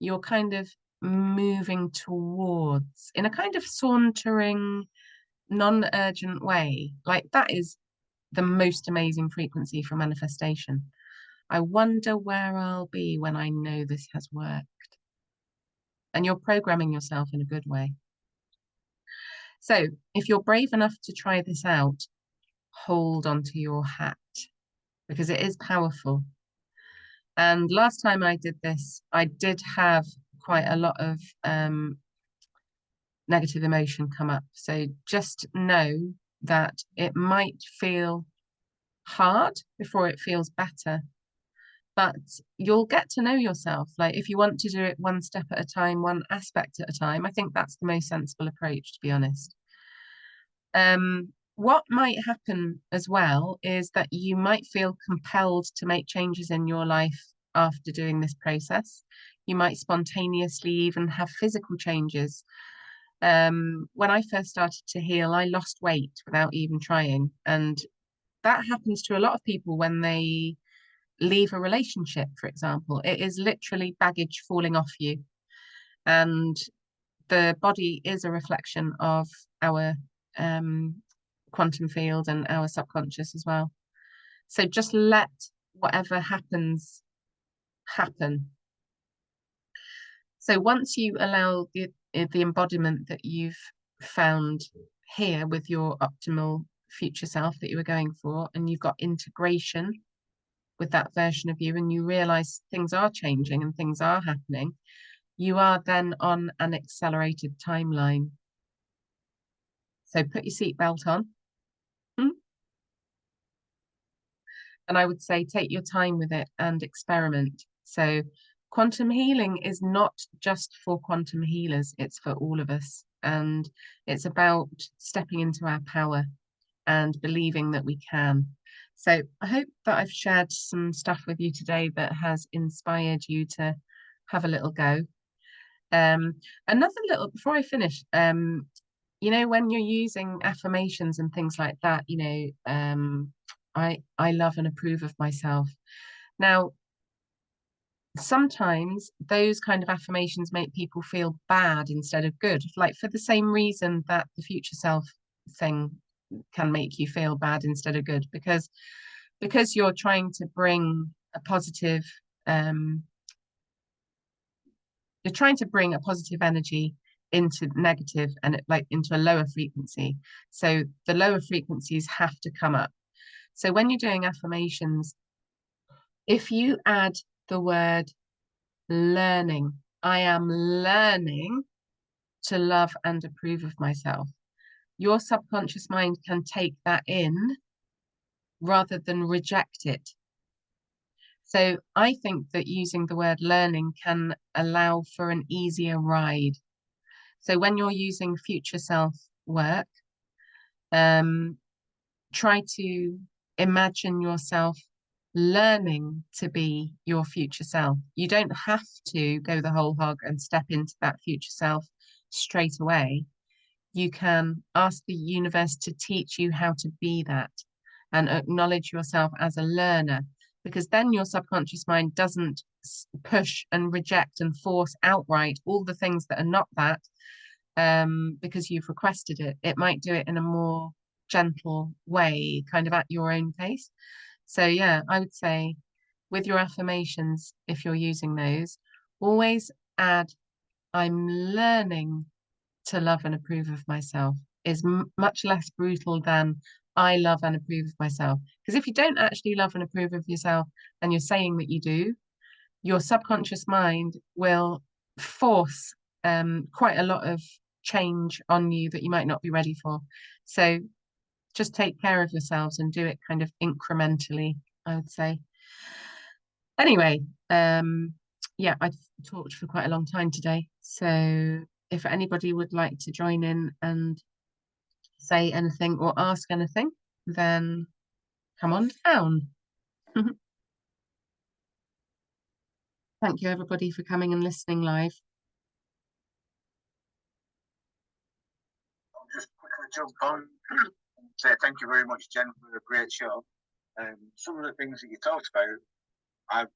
you're kind of moving towards, in a kind of sauntering, non-urgent way. Like that is the most amazing frequency for manifestation. I wonder where I'll be when I know this has worked. And you're programming yourself in a good way. So if you're brave enough to try this out, hold onto your hat because it is powerful. And last time I did this, I did have quite a lot of negative emotion come up. So just know that it might feel hard before it feels better, but you'll get to know yourself. Like if you want to do it one step at a time, one aspect at a time, I think that's the most sensible approach, to be honest. What might happen as well is that you might feel compelled to make changes in your life after doing this process. You might spontaneously even have physical changes. When I first started to heal, I lost weight without even trying. And that happens to a lot of people when they leave a relationship, for example. It is literally baggage falling off you. And the body is a reflection of our quantum field and our subconscious as well. So just let whatever happens happen. So once you allow the embodiment that you've found here with your optimal future self that you were going for, and you've got integration with that version of you, and you realize things are changing and things are happening, you are then on an accelerated timeline. So put your seatbelt on. And I would say take your time with it and experiment. So quantum healing is not just for quantum healers, it's for all of us. And it's about stepping into our power and believing that we can. So I hope that I've shared some stuff with you today that has inspired you to have a little go. Another little, before I finish, you know, when you're using affirmations and things like that, you know, I love and approve of myself. Now, sometimes those kind of affirmations make people feel bad instead of good, like for the same reason that the future self thing can make you feel bad instead of good, because you're trying to bring a positive you're trying to bring a positive energy into negative and like into a lower frequency. So the lower frequencies have to come up. So when you're doing affirmations, if you add the word learning, I am learning to love and approve of myself, your subconscious mind can take that in rather than reject it. So I think that using the word learning can allow for an easier ride. So when you're using future self work, try to imagine yourself learning to be your future self. You don't have to go the whole hog and step into that future self straight away. You can ask the universe to teach you how to be that. and acknowledge yourself as a learner, because then your subconscious mind doesn't push and reject and force outright all the things that are not that, because you've requested it. It might do it in a more gentle way, kind of at your own pace. So yeah, I would say with your affirmations, if you're using those, always add, I'm learning to love and approve of myself, is much less brutal than I love and approve of myself. Because if you don't actually love and approve of yourself and you're saying that you do, your subconscious mind will force quite a lot of change on you that you might not be ready for. So just take care of yourselves and do it kind of incrementally, I would say. Anyway, yeah, I've talked for quite a long time today. So if anybody would like to join in and say anything or ask anything, then come on down. Thank you, everybody, for coming and listening live. I'll just quickly jump on and say thank you very much, Jen, for a great show. Some of the things that you talked about, I've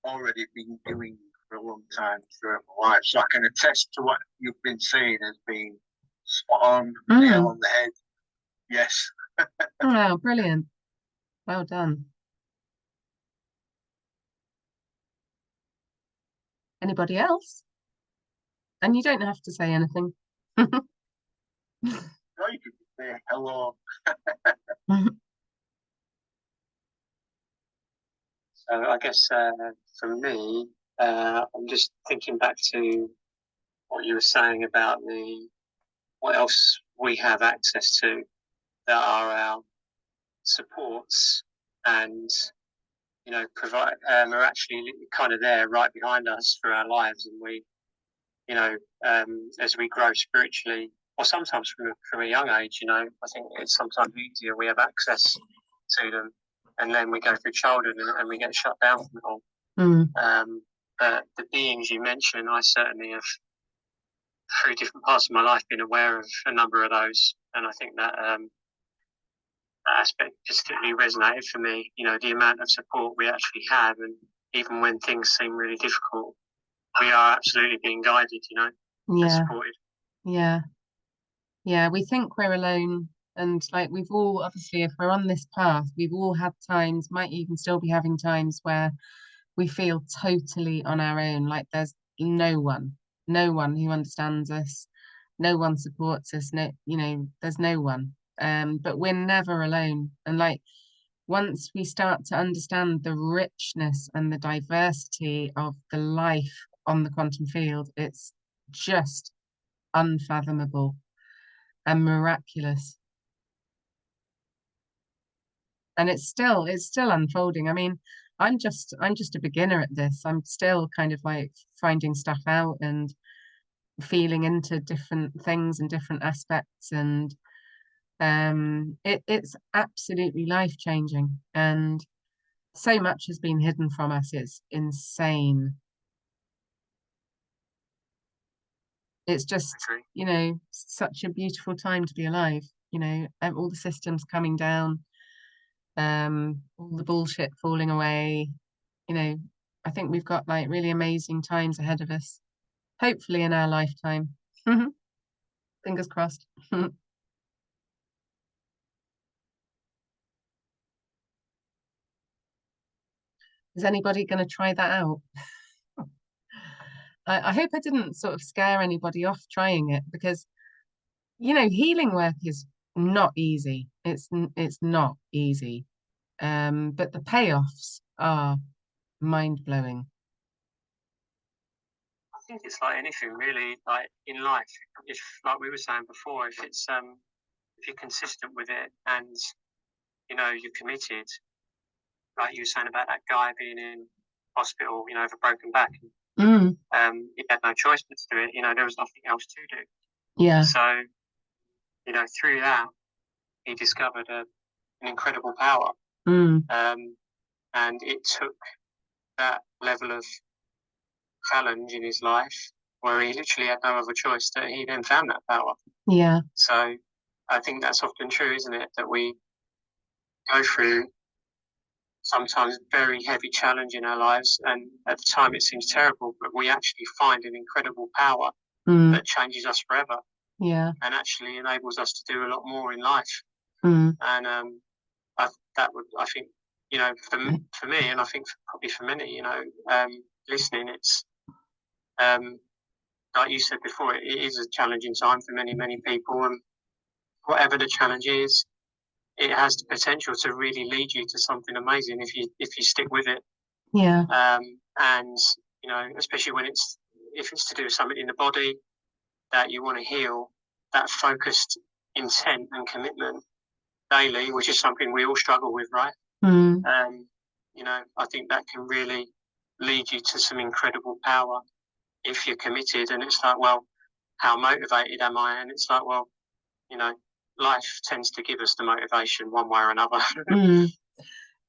already been doing for a long time throughout my life, so I can attest to what you've been saying as being spot on, nail on the head. Yes. Oh, brilliant. Well done. Anybody else? And you don't have to say anything. No, you could say hello. So I guess for me, I'm just thinking back to what you were saying about what else we have access to that are our supports, and provide are actually kind of there right behind us for our lives, and we, as we grow spiritually, or sometimes from a young age, I think it's sometimes easier. We have access to them, and then we go through childhood and we get shut down from it all. But the beings you mentioned, I certainly have, through different parts of my life, been aware of a number of those, and I think that aspect particularly resonated for me. The amount of support we actually have, and even when things seem really difficult, we are absolutely being guided, and supported. Yeah, we think we're alone, and like we've all, obviously, if we're on this path, we've all had times, might even still be having times where we feel totally on our own, like there's no one who understands us, no one supports us, there's no one. But we're never alone. And like once we start to understand the richness and the diversity of the life on the quantum field, it's just unfathomable and miraculous. And it's still unfolding. I mean, I'm just a beginner at this. I'm still kind of like finding stuff out and feeling into different things and different aspects, and it's absolutely life-changing, and so much has been hidden from us. It's insane. It's just, such a beautiful time to be alive, all the systems coming down, all the bullshit falling away. I think we've got like really amazing times ahead of us, hopefully in our lifetime. Fingers crossed. Is anybody going to try that out? I hope I didn't sort of scare anybody off trying it, because healing work is not easy. It's not easy, but the payoffs are mind-blowing. I think it's like anything really, like in life. If, like we were saying before, if you're consistent with it and you're committed, like you were saying about that guy being in hospital, with a broken back. He had no choice but to do it. There was nothing else to do. Yeah. So, through that, he discovered an incredible power. And it took that level of challenge in his life where he literally had no other choice, that he then found that power. Yeah. So I think that's often true, isn't it? That we go through sometimes very heavy challenge in our lives, and at the time it seems terrible, but we actually find an incredible power that changes us forever. Yeah. And actually enables us to do a lot more in life. Mm. And I think, you know, for me, and I think probably for many, you know, listening, it's like you said before, it is a challenging time for many people, and whatever the challenge is, it has the potential to really lead you to something amazing if you stick with it. Yeah. And you know, especially when if it's to do with something in the body that you want to heal, that focused intent and commitment daily, which is something we all struggle with, right? You know, I think that can really lead you to some incredible power if you're committed. And it's like, well, how motivated am I? And it's like, well, you know, life tends to give us the motivation one way or another.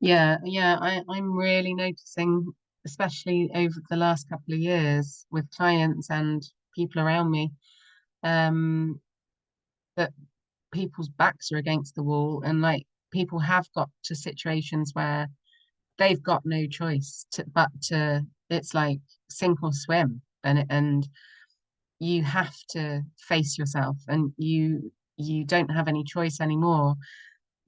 Yeah, I'm really noticing, especially over the last couple of years with clients and people around me, that people's backs are against the wall, and like people have got to situations where they've got no choice but to, it's like sink or swim, and you have to face yourself, and you don't have any choice anymore.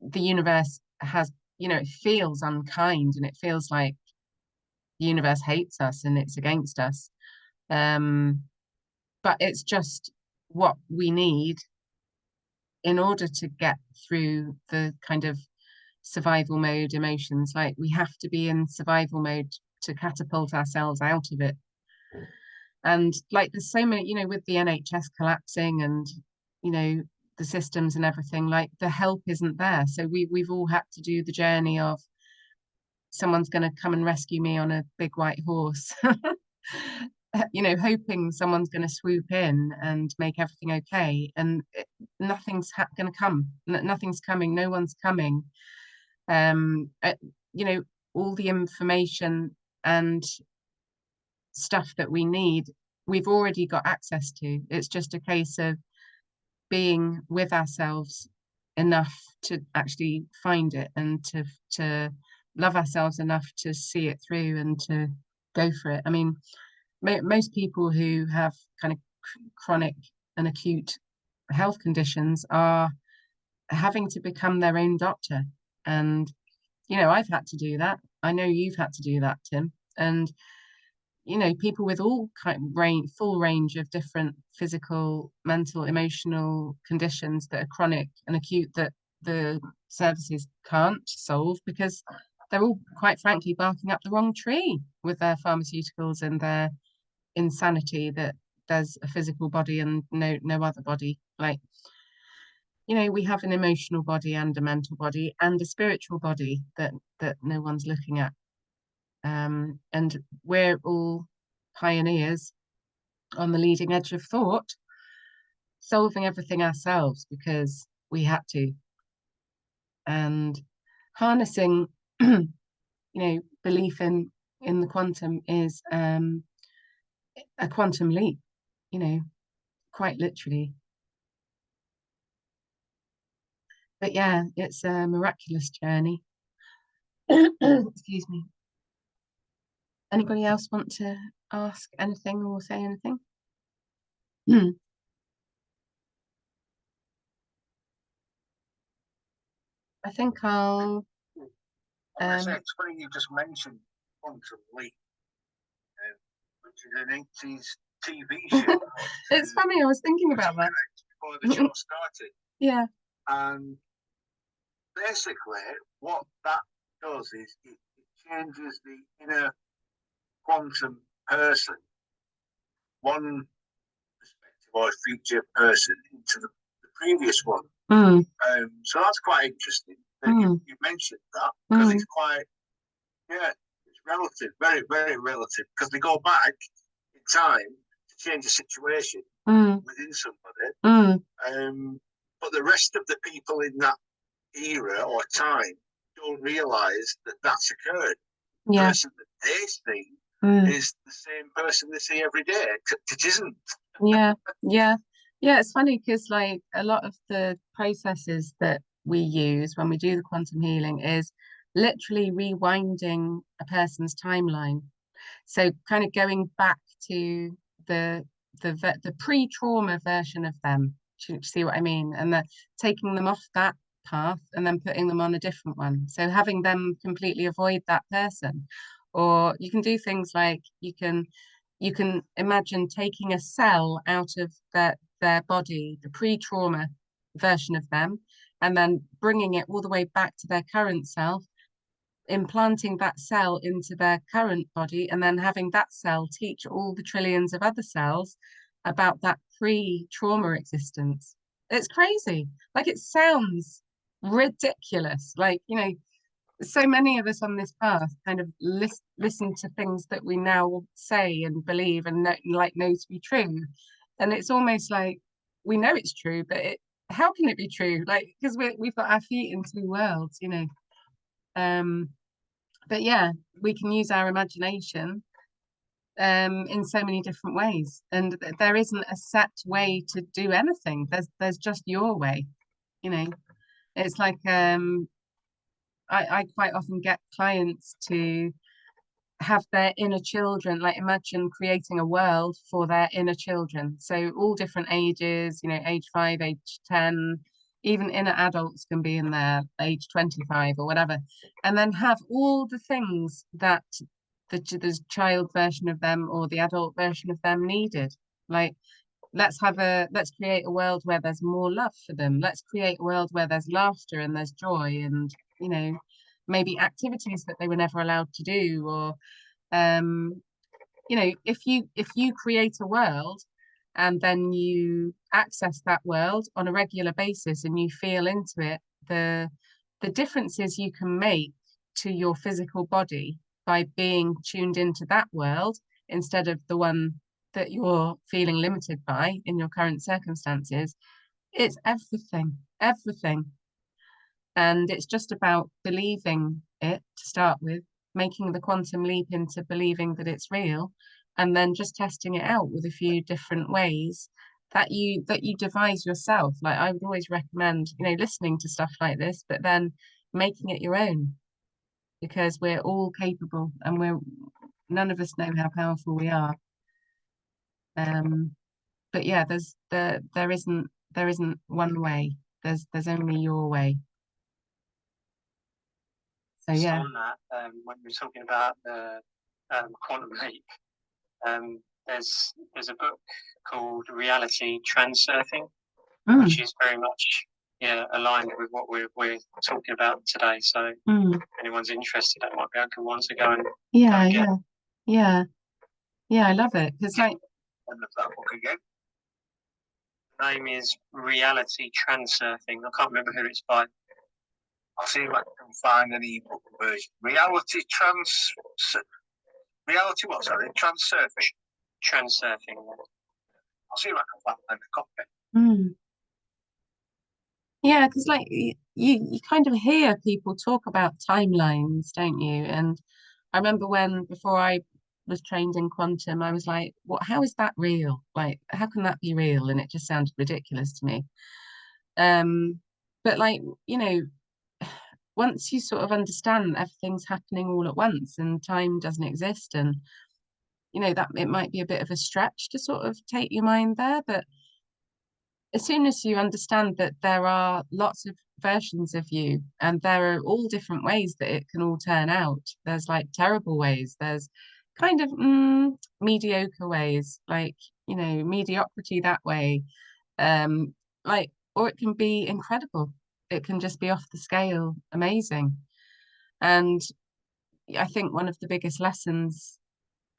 The universe has, you know, it feels unkind, and it feels like the universe hates us and it's against us. But it's just what we need in order to get through the kind of survival mode emotions. Like we have to be in survival mode to catapult ourselves out of it. And like there's so many, you know, with the NHS collapsing and, you know, the systems and everything, like the help isn't there. So we've all had to do the journey of someone's going to come and rescue me on a big white horse. You know, hoping someone's going to swoop in and make everything okay, and nothing's going to come. Nothing's coming. No one's coming. You know, all the information and stuff that we need, we've already got access to. It's just a case of being with ourselves enough to actually find it, and to love ourselves enough to see it through and to go for it. I mean, most people who have kind of chronic and acute health conditions are having to become their own doctor. And, you know, I've had to do that. I know you've had to do that, Tim. And, you know, people with all kind of full range of different physical, mental, emotional conditions that are chronic and acute that the services can't solve because they're all, quite frankly, barking up the wrong tree with their pharmaceuticals and their insanity that there's a physical body and no other body. Like, you know, we have an emotional body and a mental body and a spiritual body that no one's looking at. And we're all pioneers on the leading edge of thought, solving everything ourselves because we had to. And harnessing, you know, belief in the quantum is a quantum leap, you know, quite literally. But yeah, it's a miraculous journey. Excuse me. Anybody else want to ask anything or say anything? I think I'll. It's funny you just mentioned Quantum Leap, which is an 80s TV show. It's funny, I was thinking about that before the show started. Yeah. And basically, what that does is it changes the inner quantum person, one perspective or future person, into the previous one. So that's quite interesting that you mentioned that, because it's quite, it's relative, very, very relative, because they go back in time to change the situation within somebody. But the rest of the people in that era or time don't realise that that's occurred. The person that they see is the same person they see every day, except it isn't. Yeah, it's funny because like a lot of the processes that we use when we do the quantum healing is literally rewinding a person's timeline. So kind of going back to the pre-trauma version of them. Do you see what I mean? And taking them off that path and then putting them on a different one. So having them completely avoid that person. Or you can do things like you can imagine taking a cell out of their body, the pre-trauma version of them, and then bringing it all the way back to their current self, implanting that cell into their current body, and then having that cell teach all the trillions of other cells about that pre-trauma existence. It's crazy. Like, it sounds ridiculous. Like, you know, so many of us on this path kind of listen to things that we now say and believe and know to be true. And it's almost like we know it's true, but how can it be true? Like, because we've got our feet in two worlds, you know. But yeah, we can use our imagination in so many different ways, and there isn't a set way to do anything. There's just your way, you know. It's like I quite often get clients to have their inner children, like imagine creating a world for their inner children. So all different ages, you know, age 5, age 10, even inner adults can be in there, age 25 or whatever, and then have all the things that the child version of them or the adult version of them needed. Like, let's create a world where there's more love for them. Let's create a world where there's laughter and there's joy and, you know, maybe activities that they were never allowed to do. Or you know, if you create a world and then you access that world on a regular basis and you feel into it, the differences you can make to your physical body by being tuned into that world instead of the one that you're feeling limited by in your current circumstances, it's everything. And it's just about believing it to start with, making the quantum leap into believing that it's real, and then just testing it out with a few different ways that you devise yourself. Like, I would always recommend, you know, listening to stuff like this, but then making it your own, because we're all capable and none of us know how powerful we are. But yeah, there isn't one way. There's only your way. So yeah. On that, when we're talking about the quantum leap, there's a book called Reality Transurfing, which is very much aligned with what we're talking about today. So if anyone's interested, that might be a good one to go and I love it, because like, I love that book again. The name is Reality Transurfing. I can't remember who it's by. I'll see if I can find an ebook version. Reality what? Sorry, transurfing. Transurfing. I'll see if I can find a copy. Yeah, because like you kind of hear people talk about timelines, don't you? And I remember before I was trained in quantum, I was like, what? How is that real? Like, how can that be real? And it just sounded ridiculous to me. But like, you know, once you sort of understand everything's happening all at once and time doesn't exist, and you know, that it might be a bit of a stretch to sort of take your mind there, but as soon as you understand that there are lots of versions of you and there are all different ways that it can all turn out, there's like terrible ways, there's kind of mediocre ways, like, you know, mediocrity that way, like, or it can be incredible. It can just be off the scale, amazing. And I think one of the biggest lessons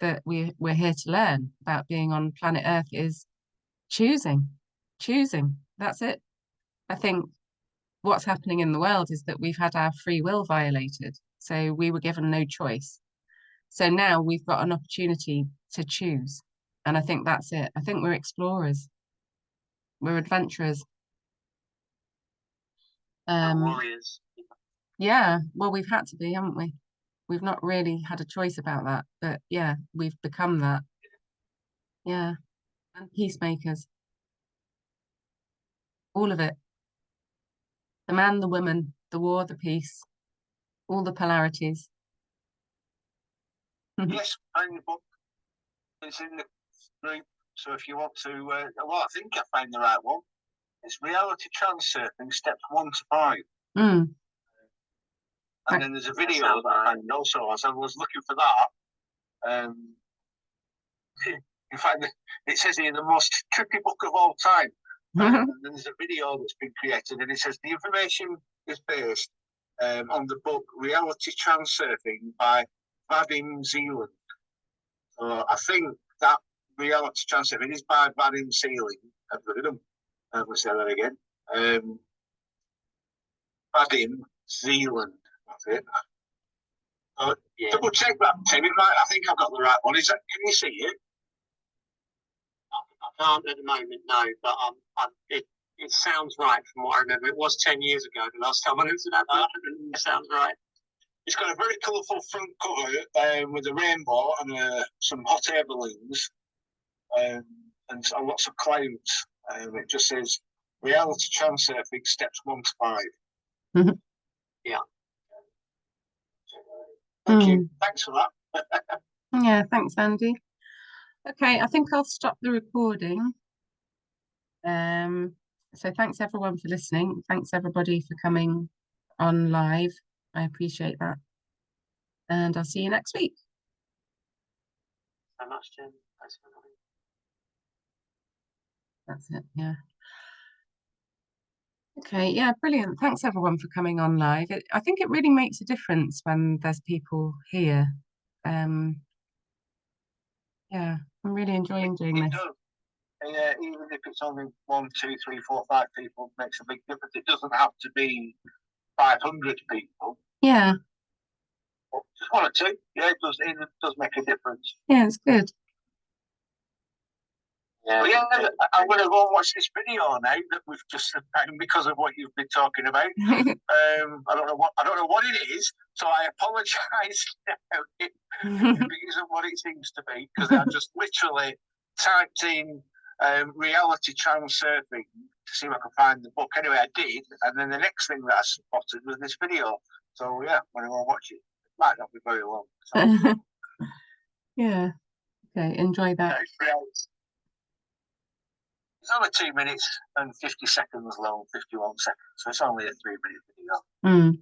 that we're here to learn about being on planet Earth is choosing. That's it. I think what's happening in the world is that we've had our free will violated. So we were given no choice. So now we've got an opportunity to choose. And I think that's it. I think we're explorers. We're adventurers. Warriors. Yeah, well, we've had to be, haven't we? We've not really had a choice about that. But yeah, we've become that. Yeah. And peacemakers. All of it. The man, the woman, the war, the peace, all the polarities. Yes, find the book. It's in the group. So if you want to, well, I think I found the right one. It's Reality Transurfing, steps 1 to 5. Mm. And then there's a video that I found also. As I was looking for that, you find it says here the most trippy book of all time. And there's a video that's been created, and it says the information is based on the book Reality Transurfing by Vadim Zealand. So I think that Reality Transurfing is by Vadim Zealand. I've read them. I'm going to say that again. Vadim Zealand. That's it. Yeah. Double check that, Tim. I think I've got the right one. Is that? Can you see it? I can't at the moment, no, but it sounds right from what I remember. It was 10 years ago, the last time I looked at that book, and it sounds right. It's got a very colourful front cover with a rainbow and some hot air balloons and lots of clouds. It just says Reality Transurfing, steps 1 to 5. Mm-hmm. Yeah. Thank you. Thanks for that. Yeah, thanks, Andy. Okay, I think I'll stop the recording. So thanks everyone for listening. Thanks everybody for coming on live. I appreciate that. And I'll see you next week. So much, Jen. Thanks for coming. That's it, yeah. Okay, yeah, brilliant. Thanks everyone for coming on live. I think it really makes a difference when there's people here. Yeah, I'm really enjoying doing this. Even if it's only 1, 2, 3, 4, 5 people, it makes a big difference. It doesn't have to be 500 people. Yeah. But just 1 or 2. Yeah, it does make a difference. Yeah, it's good. Yeah, but yeah, I'm going to go and watch this video now that we've just found because of what you've been talking about. I don't know what it is, so I apologise now if it isn't what it seems to be, because I just literally typed in Reality Transurfing to see if I could find the book. Anyway, I did, and then the next thing that I spotted was this video. So yeah, I'm going to go and watch it. It might not be very long. So. Yeah. Okay, enjoy that. It's only 2 minutes and 50 seconds long, 51 seconds. So it's only a 3-minute video.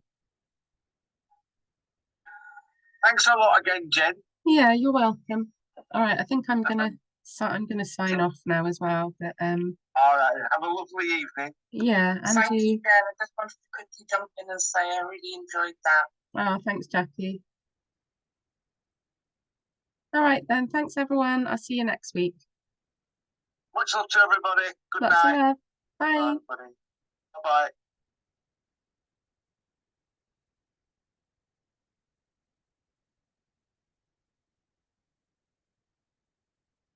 Thanks a lot again, Jen. Yeah, you're welcome. All right, I think I'm gonna sign off now as well. But all right, have a lovely evening. Yeah, and thank you, Jen. I just wanted to quickly jump in and say I really enjoyed that. Oh, thanks, Jackie. All right then, thanks everyone. I'll see you next week. Much love to everybody. Good Lots night. of love. Bye. Bye. Bye.